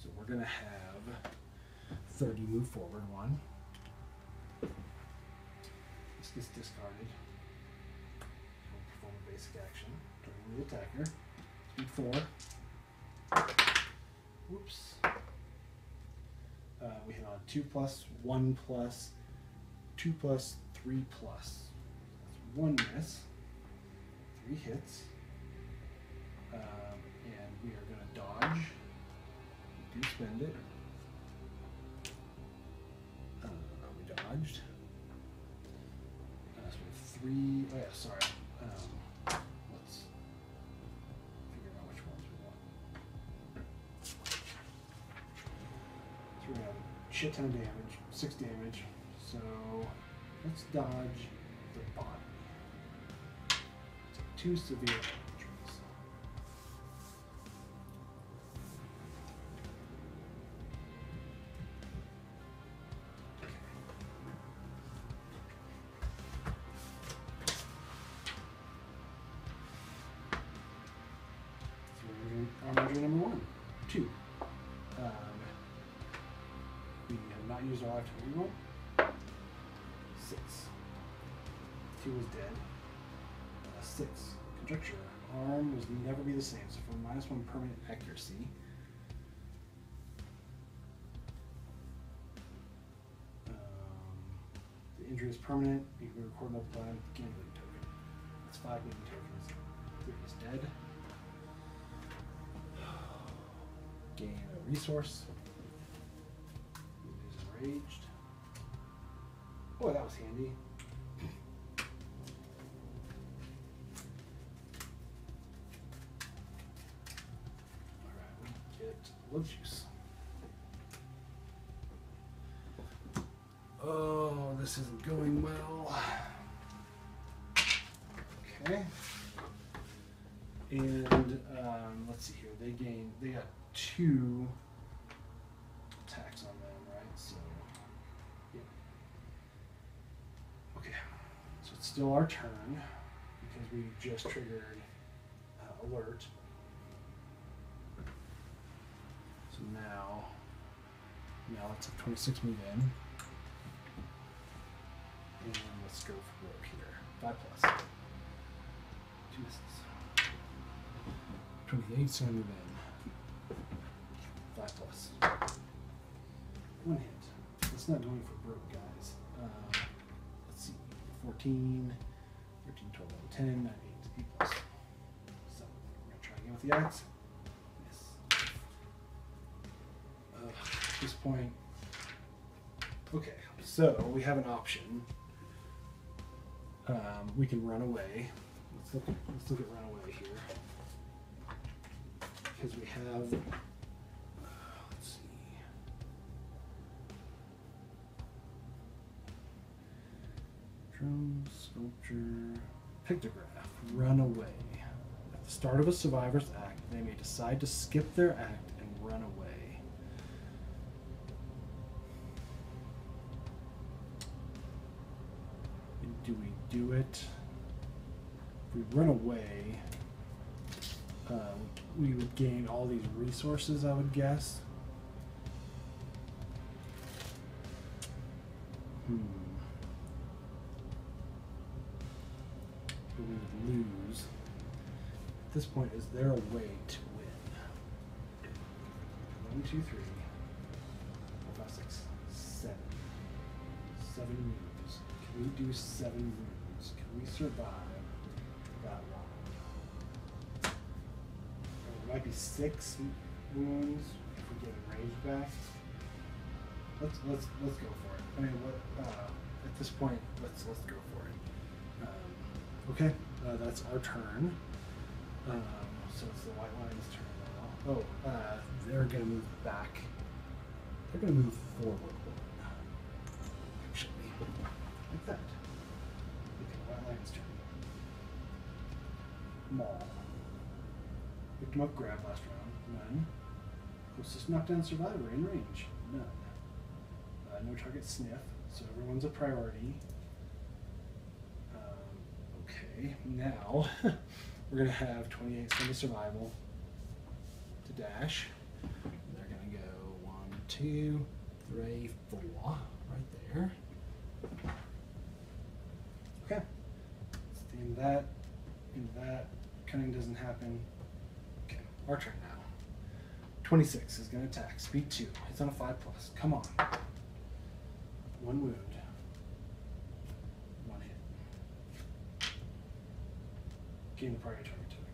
So we're gonna have 30 move forward 1. This gets discarded. We'll perform a basic action. Targeting the attacker. Speed 4. Whoops. We hit on 2+, 1+, 2+, 3+. That's 1 miss. 3 hits. And we are going to dodge. We do spend it. We dodged. So we have 3. Oh yeah, sorry. Let's figure out which ones we want. So we're going to have a shit ton of damage, 6 damage. So let's dodge the body. So 2 severe injuries. Measure number 1, 2. We have not used our lifetime reroll. 6. 2 is dead. 6. Conjecture. Arm was never be the same, so for -1 permanent accuracy. The injury is permanent. You can be recorded multiplied with the gambling token. That's 5 gambling tokens. 3 is dead. Gain a resource. Is enraged. Boy, that was handy. Alright, we get love juice. Oh, this isn't going well. Okay. And let's see here. They got 2 attacks on them, right? So, yeah. Okay. So it's still our turn because we just triggered alert. So now let's have 26 move in. And let's go for broke here. 5+. 2 misses. 28's gonna move in. 5+. 1 hit. It's not going for broke, guys. Let's see. 14, 13, 12, 10, 9, 8, 8+. So we're gonna try again with the axe. Miss. At this point, okay. So we have an option. We can run away. Let's look at run away here. Because we have, let's see, Drone, sculpture, pictograph, run away. At the start of a survivor's act, they may decide to skip their act and run away. And do we do it? If we run away, we would gain all these resources, I would guess. But we would lose. At this point, is there a way to win? 1, 2, 3, 4, 5, 6, 7. 7 moves. Can we do 7 moves? Can we survive that long? There might be 6 wounds if we get enraged back. Let's go for it. I mean, at this point, let's go for it. Okay, that's our turn. So it's the white line's turn now. Oh, they're gonna move back. They're gonna move forward. Actually, like that. Okay, white line's turn. Maul. Picked him up, grab last round. None. Closest knockdown survivor in range. None. No target sniff, so everyone's a priority. Okay, now we're gonna have 28 spend a survival to dash. They're gonna go 1, 2, 3, 4, right there. Okay, let's end that. Cunning doesn't happen. Okay, our turn now. 26 is gonna attack. Speed 2. It's on a 5+. Come on. 1 wound. 1 hit. Gain the priority target to it.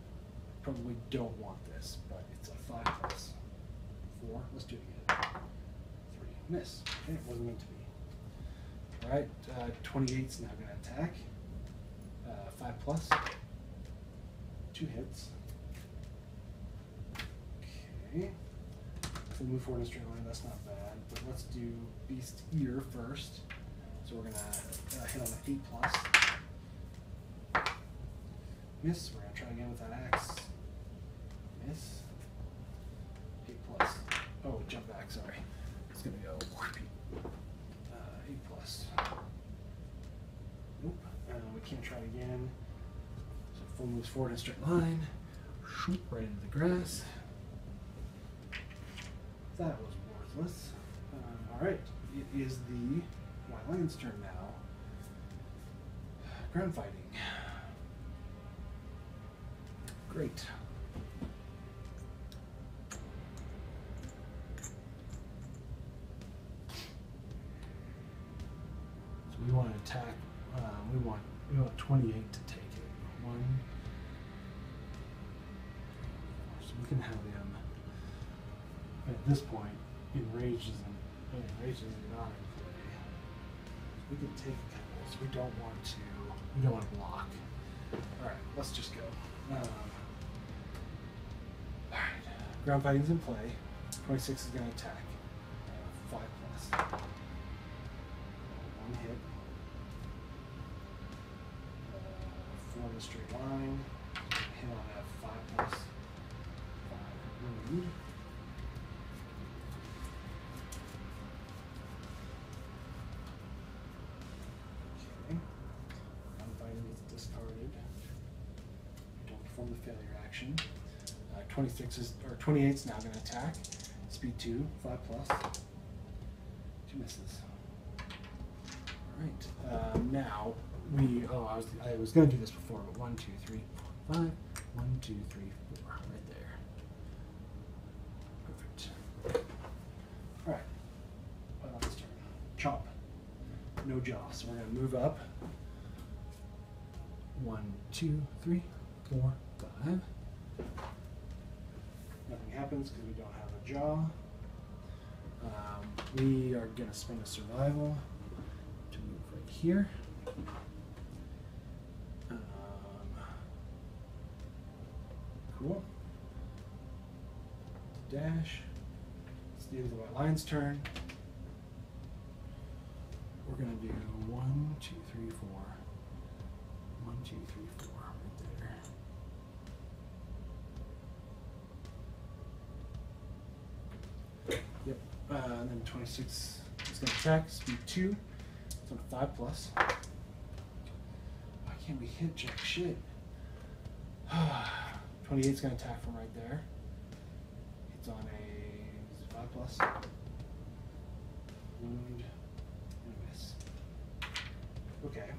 Probably don't want this, but it's a 5+. 4. Let's do it again. 3. Miss. Okay, it wasn't meant to be. Alright, 28's now going to attack. 5+. 2 hits. Okay. So move forward in a straight line, that's not bad. But let's do Beast Ear first. So we're gonna hit on an 8+. Miss. We're gonna try again with that axe. Miss. 8+. Oh, jump back. Sorry. It's gonna go 8+. Nope. We can't try it again. So full moves forward in a straight line. Shoot right into the grass. That was worthless. Alright, it is the White Lion's turn now. Ground fighting. Great. So we want to attack, we want 28 to take it. 1. So we can have him. At this point, enraged isn't not in play. So we can take a couple. So we don't want to block. Alright, let's just go. Alright, ground fighting's in play. 26 is going to attack. 5+. 1 hit. 4 in a straight line. Hit on a 5+. 5 wound. Perform the failure action. 28's now going to attack. Speed 2, 5+. 2 misses. Alright. Now we I was going to do this before, but 1, 2, 3, 4, 5. 1, 2, 3, 4. Right there. Perfect. Alright. Let's turn. Chomp. No jaw. So we're going to move up. 1, 2, 3, 4, 5. Nothing happens because we don't have a jaw. We are going to spend a survival to move right here. Cool. Dash. It's the end of the White Lion's turn. We're going to do 1, 2, 3, 4, 2, 3, 4, right there. Yep. And then 26 is going to attack, speed 2. It's on a 5 plus. Why can't we hit jack shit? 28 is going to attack from right there. It's on a 5 plus. Wound and a miss. Okay.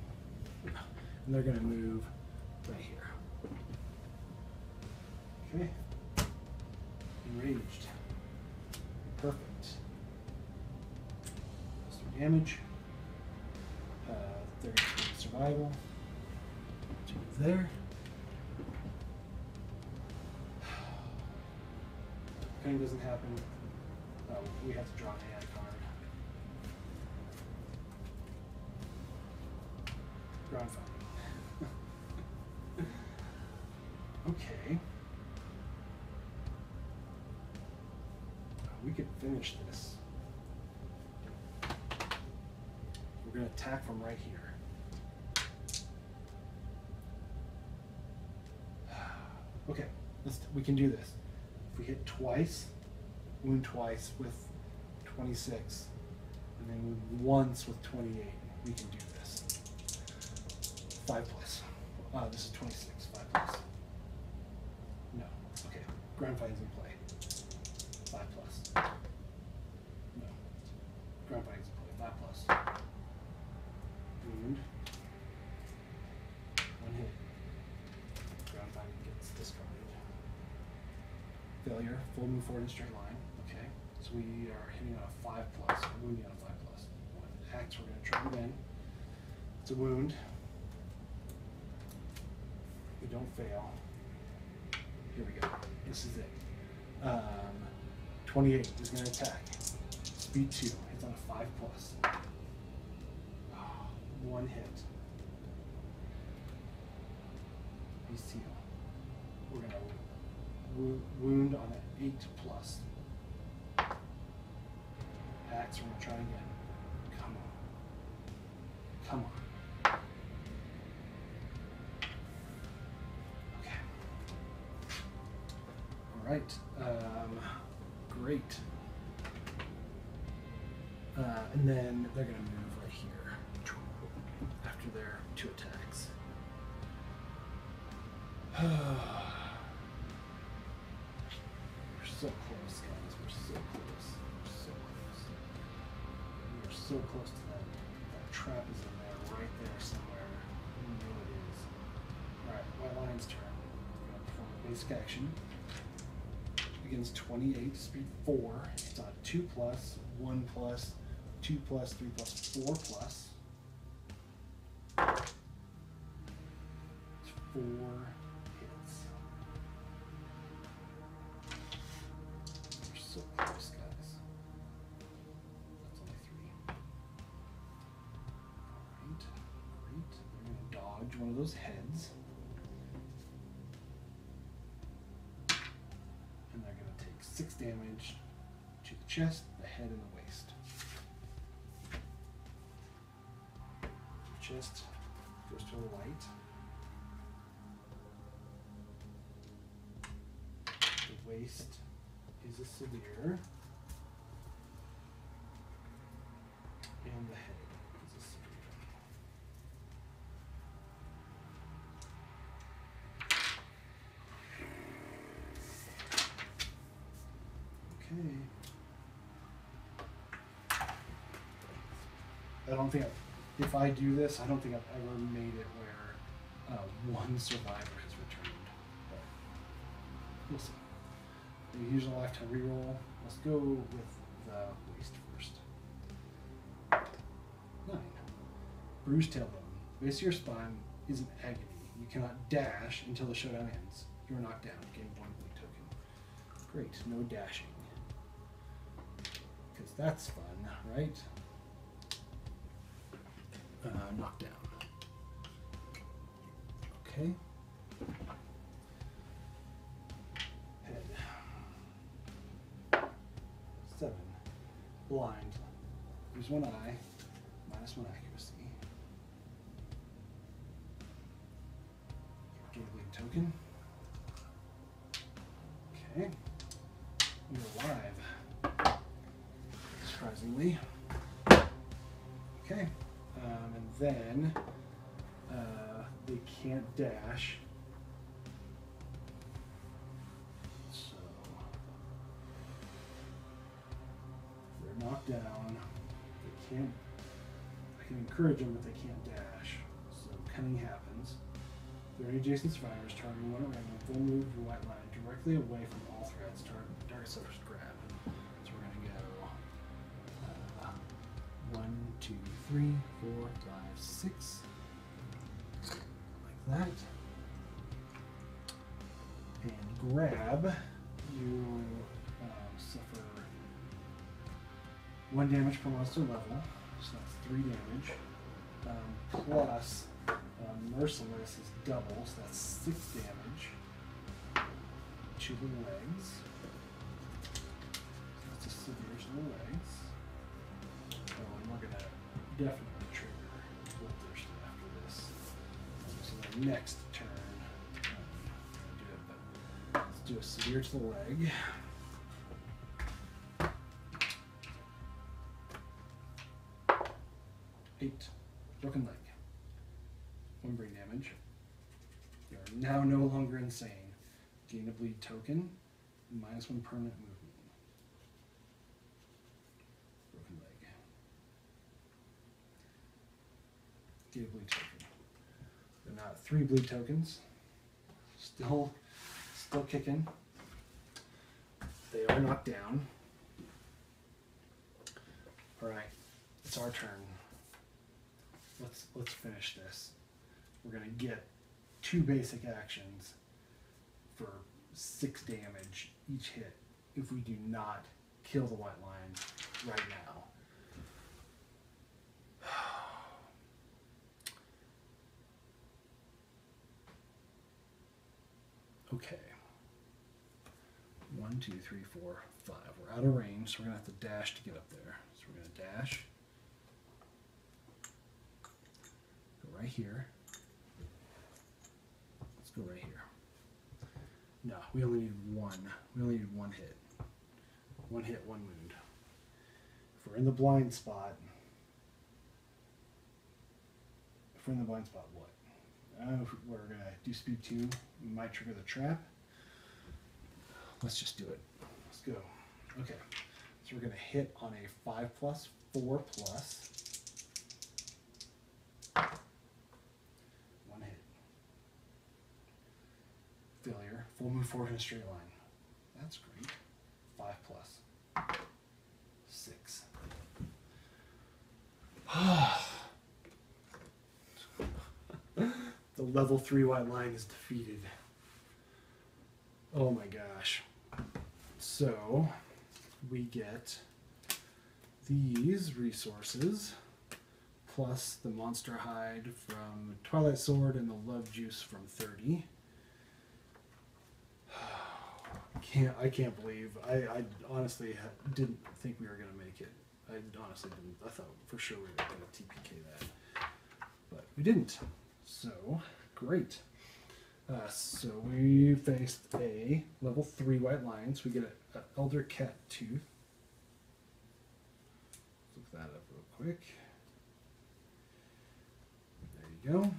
And they're going to move right here. Okay. Enraged. Perfect. Plus 3 damage. 30 survival. To move there. If anything doesn't happen, we have to draw an hand card. Ground fighting. Okay. We could finish this. We're going to attack from right here. Okay, we can do this. If we hit twice, wound twice with 26, and then wound once with 28, we can do this. 5 plus. This is 26, 5 plus. No, okay, ground fighting's in play. 5 plus. No, ground fighting's in play. 5 plus. Wound. 1 hit. Ground fighting gets discarded. Failure. Full move forward in a straight line. Okay. So we are hitting on a 5 plus. Wounding on a 5 plus. 1 axe. We're going to try it again. It's a wound. We don't fail. Here we go. This is it. 28 is going to attack. Speed 2. It's on a 5 plus. 1 hit. Seal. We're going to wound on an 8 plus. Axe, we're going to try again. Come on. Come on. Okay. All right. Great. And then they're going to move right here after their 2 attacks. We're so close, guys. We're so close. We're so close. We are so close to that. That trap is in there, right there somewhere. You know it is. Alright, White Lion's turn. We're going to perform a basic action. Begins 28, speed 4. It's on 2 plus, 1 plus, 2 plus, 3 plus, 4 plus. It's 4 hits. We're so close, guys. That's only 3. Alright, great. They're going to dodge one of those heads. And they're going to take 6 damage to the chest, the head, and the waist. Chest goes to a light. The waist is a severe. And the head is a severe. Okay. I don't think if I do this, I don't think I've ever made it where 1 survivor has returned. But we'll see. We use a lifetime reroll. Let's go with the waist first. 9. Bruised tailbone. Base of your spine is in agony. You cannot dash until the showdown ends. You are knocked down. Gain 1 bleed token. Great. No dashing. Because that's fun, right? Knockdown. Okay. Head. 7. Blind. Lose 1 eye. -1 accuracy. token. Okay, we're alive, surprisingly. Okay, and then they can't dash. So they're knocked down. They can't. I can encourage them, but they can't dash. So cunning happens. If there are any adjacent survivors targeting one at random, they'll move the white line directly away from all threats. Target suffers grab. So we're gonna go 1, 2, 3, 4, 5, 6, like that. And grab, you suffer 1 damage per monster level, so that's 3 damage. Plus, Merciless is double, so that's 6 damage to the legs. So that's a severe to the legs. Oh, and we're gonna definitely trigger Bloodthirst after this. So the next turn, do it, but let's do a severe to the leg. Eight. Broken leg. 1 brain damage. You are now no longer insane. Gain a bleed token. -1 permanent movement. Broken leg. Gain a bleed token. They're now at 3 bleed tokens. Still kicking. They are knocked down. Alright. It's our turn. Let's finish this. We're gonna get 2 basic actions for 6 damage each hit if we do not kill the white line right now. Okay. 1, 2, 3, 4, 5. We're out of range, so we're gonna have to dash to get up there. So we're gonna dash. Right here. Let's go right here. No, we only need 1. We only need 1 hit. 1 hit, 1 wound. If we're in the blind spot, what? We're gonna do speed 2. We might trigger the trap. Let's just do it. Let's go. Okay. So we're gonna hit on a 5+, 4+. Failure. Full move forward in a straight line. That's great. 5+. 6. The level 3 white line is defeated. Oh my gosh. So we get these resources plus the monster hide from Twilight Sword and the love juice from 30. I can't believe. I honestly didn't think we were going to make it. I honestly didn't. I thought for sure we were going to TPK that. But we didn't. So, great. So we faced a level 3 white lion. So we get an Elder Cat Tooth. Look that up real quick. There you go.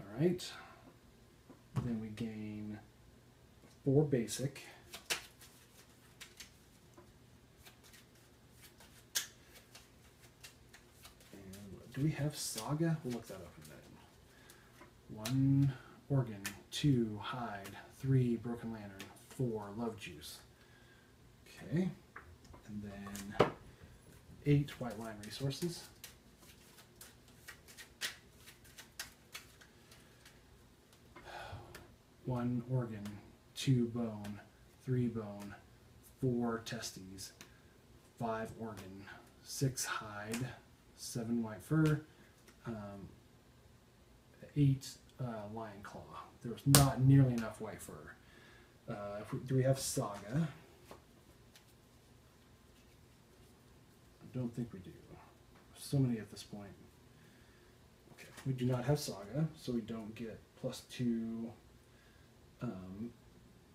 Alright. Then we gain 4 basic. And do we have Saga? We'll look that up in a minute. 1 organ, 2 hide, 3 broken lantern, 4 love juice. Okay. And then 8 white line resources. 1 organ, 2 bone, 3 bone, 4 testes, 5 organ, 6 hide, 7 white fur, 8 lion claw. There was not nearly enough white fur. Do we have Saga? I don't think we do. So many at this point. Okay. We do not have Saga, so we don't get +2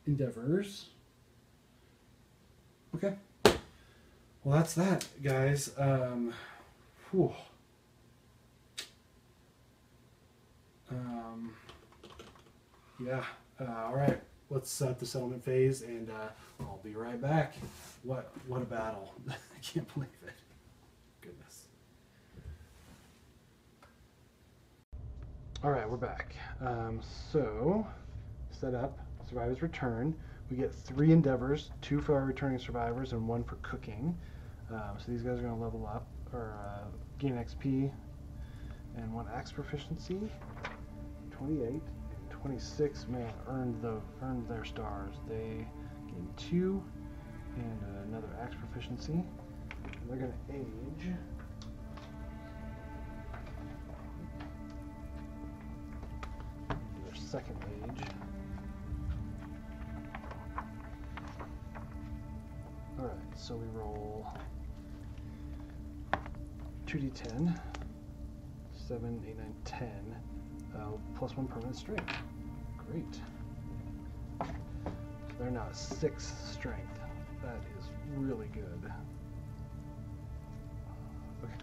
endeavors. Okay. Well, that's that, guys. Whew. Yeah. All right. Let's set up the settlement phase, and I'll be right back. What a battle! I can't believe it. Goodness. All right, we're back. So, set up Survivor's Return. We get 3 endeavors, 2 for our returning survivors and 1 for cooking. So these guys are going to level up, or gain XP, and 1 axe proficiency. 28 and 26, man, earned their stars. They gain 2 and another axe proficiency. And they're going to age. Their second age. Alright, so we roll 2d10, 7, 8, 9, 10, +1 permanent strength. Great. So they're now at 6 strength. That is really good. Okay.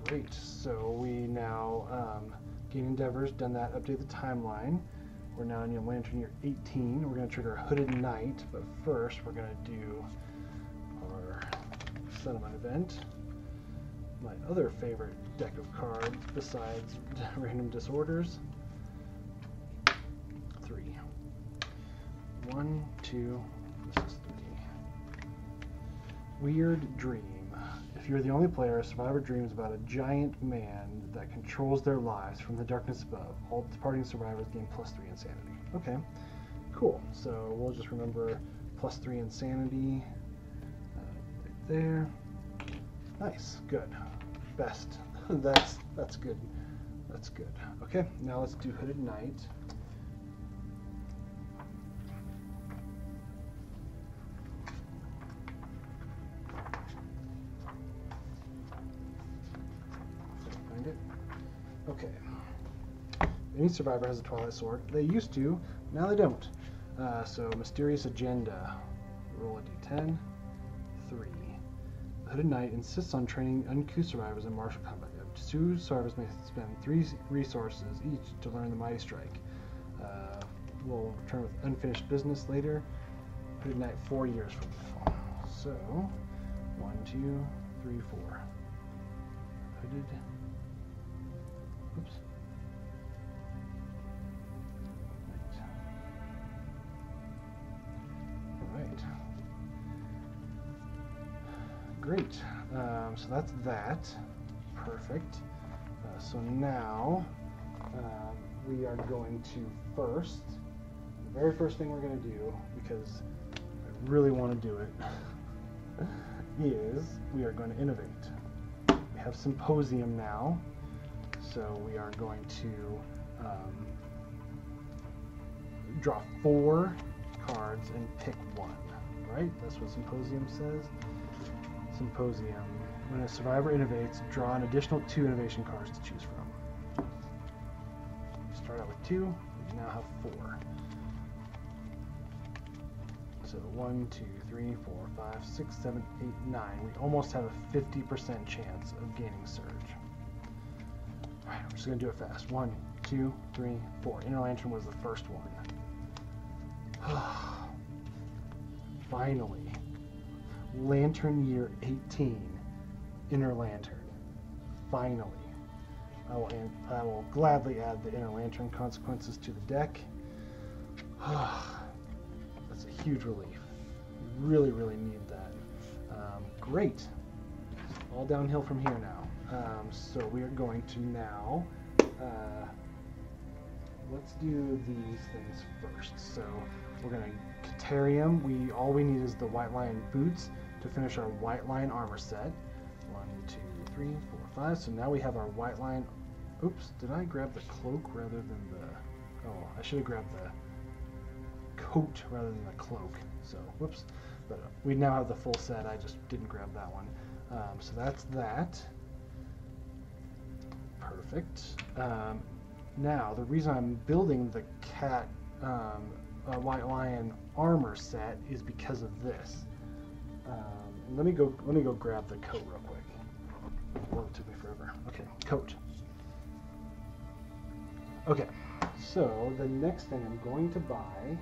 Great. So we now gain endeavors, done that, update the timeline. We're now in Lantern Year 18. We're going to trigger a Hooded Knight, but first we're going to do our settlement event. My other favorite deck of cards besides Random Disorders. 3. 1, 2, this is 3. Weird Dream. If you're the only player, a survivor dreams about a giant man that controls their lives from the darkness above. All departing survivors gain +3 insanity. Okay, cool. So we'll just remember +3 insanity right there. Nice, good. Best. That's good. That's good. Okay, now let's do Hooded Knight. Find it. Okay. Any survivor has a Twilight Sword. They used to, now they don't. So Mysterious Agenda. Roll a d10. 3. The Hooded Knight insists on training uncouth survivors in martial combat. 2 survivors may spend 3 resources each to learn the Mighty Strike. We'll return with unfinished business later. Hooded Knight 4 years from now. So, 1, 2, 3, 4. Hooded. Oops. Alright. Great. So that's that. Perfect. So now we are going to first, the very first thing we're going to do, because I really want to do it, is we are going to innovate. We have Symposium now, so we are going to draw 4 cards and pick 1, right? That's what Symposium says. Symposium. When a survivor innovates, draw an additional 2 innovation cards to choose from. We start out with 2, we now have 4. So 1, 2, 3, 4, 5, 6, 7, 8, 9. We almost have a 50% chance of gaining Surge. Alright, we're just going to do it fast. 1, 2, 3, 4. Inner Lantern was the first one. Finally. Lantern Year 18. Inner Lantern. Finally. I will gladly add the Inner Lantern consequences to the deck. That's a huge relief. Really, really need that. Great. All downhill from here now. So we are going to now, let's do these things first. So we're going to Caterium. All we need is the White Lion boots to finish our White Lion armor set. 1, 2, 3, 4, 5. So now we have our White Lion. Oops, did I grab the cloak rather than the... Oh, I should have grabbed the coat rather than the cloak. So, whoops. But we now have the full set. I just didn't grab that one. So that's that. Perfect. Now, the reason I'm building the cat white lion armor set is because of this. Let me go grab the coat real quick. Oh, it took me forever. Okay, coat. Okay, so the next thing I'm going to buy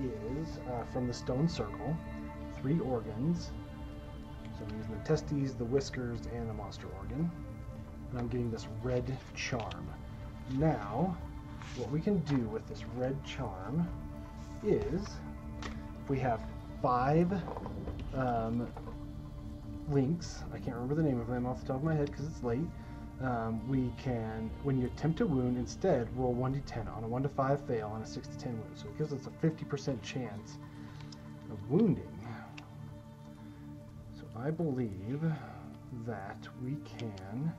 is from the Stone Circle, 3 organs. So I'm using the testes, the whiskers, and the monster organ. And I'm getting this red charm. Now, what we can do with this red charm is, if we have 5 links, I can't remember the name of them off the top of my head because it's late, we can, when you attempt to wound, instead roll 1d10 on a 1 to 5 fail and a 6 to 10 wound. So it gives us a 50% chance of wounding. So I believe that we can,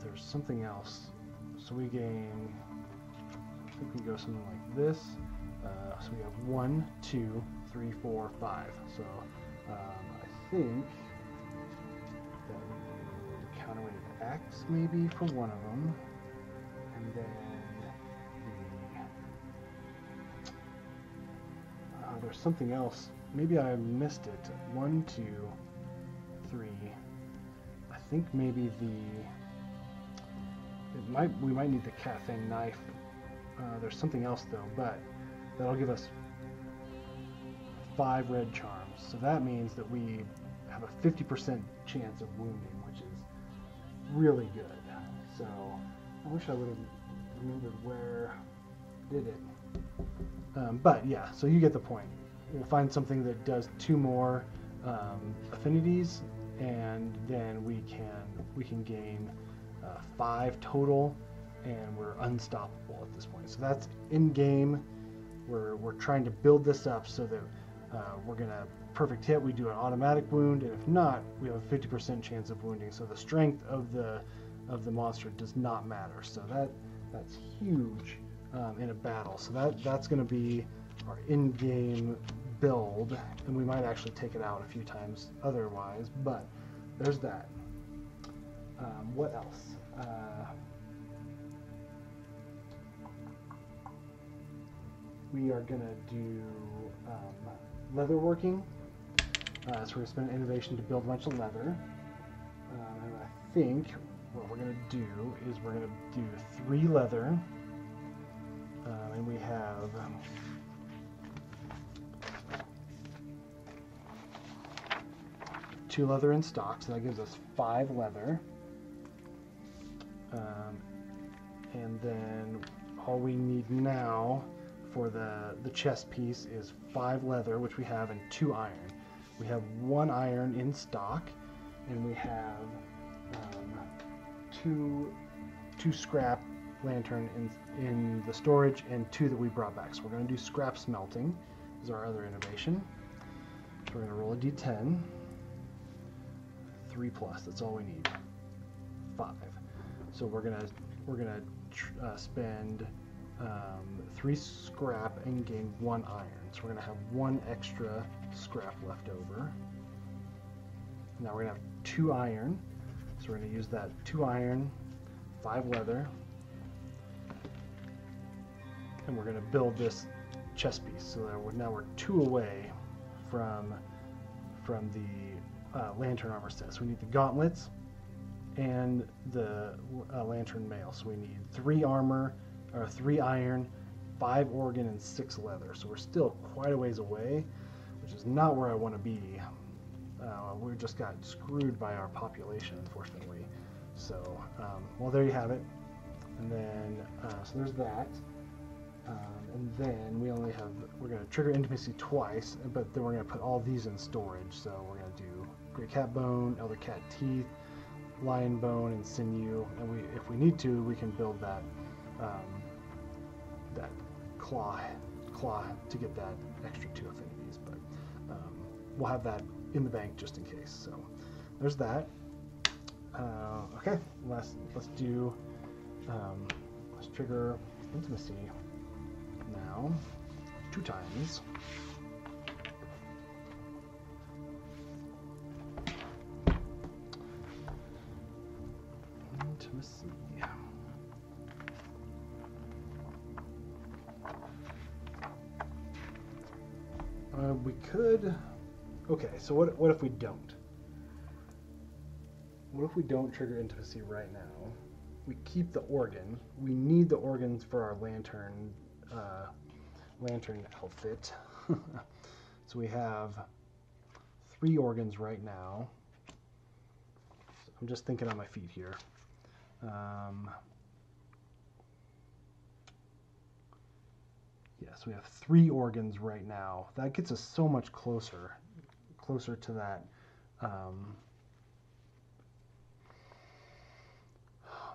there's something else. So we gain, I think we go something like this. So we have 1, 2, 3, 4, 5. So I think that we would counterweight X maybe for one of them, and then there's something else. Maybe I missed it. 1, 2, 3. I think maybe we might need the cat fang knife. There's something else though, but that'll give us 5 red charms. So that means that we have a 50% chance of wounding, which is really good. So I wish I would have remembered where I did it. But yeah, so you get the point. We'll find something that does 2 more affinities, and then we can gain 5 total, and we're unstoppable at this point. So that's in game. We're trying to build this up so that we're gonna perfect hit, we do an automatic wound, and if not, we have a 50% chance of wounding. So the strength of the monster does not matter. So that's huge in a battle. So that's going to be our in-game build, and we might actually take it out a few times otherwise. But there's that. What else? We are going to do leatherworking. So we're going to spend innovation to build a bunch of leather. And I think what we're going to do is we're going to do 3 leather. And we have 2 leather in stock, so that gives us 5 leather. And then all we need now for the chest piece is 5 leather, which we have, and 2 iron. We have 1 iron in stock, and we have 2 scrap lantern in the storage, and 2 that we brought back. So we're going to do scrap smelting is our other innovation. So we're going to roll a d10. 3 plus, that's all we need. 5. So we're gonna spend 3 scrap and gain 1 iron. So we're gonna have 1 extra scrap left over. Now we're gonna have 2 iron. So we're gonna use that 2 iron, 5 leather, and we're gonna build this chest piece. So that now we're 2 away from the lantern armor set. So we need the gauntlets and the lantern mail. So we need 3 armor, or 3 iron, 5 organ, and 6 leather. So we're still quite a ways away, which is not where I want to be. We just got screwed by our population, unfortunately. So, well, there you have it. And then, so there's that. And then we're going to trigger intimacy twice, but then we're going to put all these in storage. So we're going to do great cat bone, elder cat teeth, lion bone, and sinew. And if we need to, we can build that that claw to get that extra 2 affinities. But we'll have that in the bank just in case. So there's that. Okay, let's do let's trigger intimacy now 2 times. Intimacy. We could. Okay, so what if we don't? What if we don't trigger intimacy right now? We keep the organ. We need the organs for our lantern outfit. So we have 3 organs right now. So I'm just thinking on my feet here. Yes, we have 3 organs right now. That gets us so much closer to that. Oh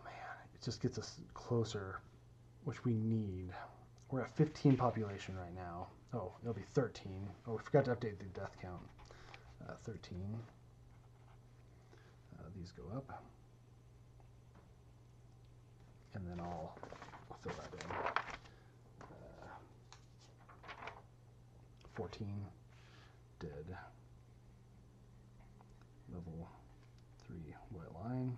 man, it just gets us closer, which we need. We're at 15 population right now. Oh, it'll be 13. Oh, we forgot to update the death count. 13. These go up. And then I'll fill that in. 14. Dead. Level 3 white line.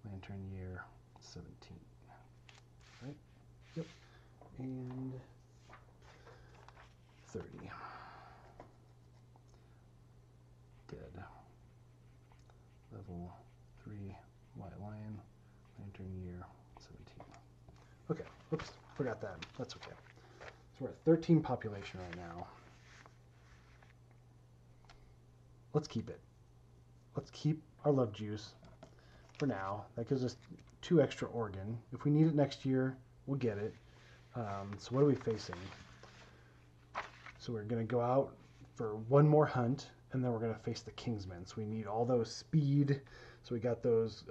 Lantern year 17. Right? Yep. And 30. Dead. Level 3 white lion. Lantern year 17. Okay. Oops. Forgot that. That's okay. So we're at 13 population right now. Let's keep it. Let's keep our love juice for now. That gives us 2 extra organ. If we need it next year, we'll get it. So what are we facing? So we're going to go out for 1 more hunt, and then we're going to face the Kingsmen. So we need all those speed. So we got those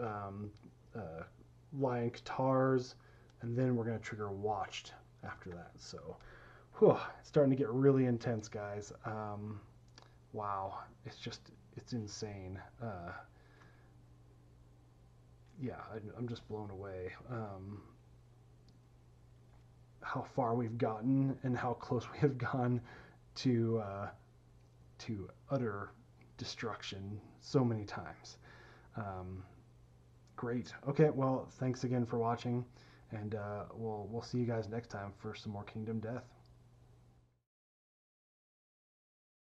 lion guitars, and then we're going to trigger watched after that. So it's starting to get really intense, guys. Wow, it's insane. Yeah, I'm just blown away. How far we've gotten and how close we have gone to utter destruction so many times. Great. Okay, well, thanks again for watching, and we'll see you guys next time for some more Kingdom Death.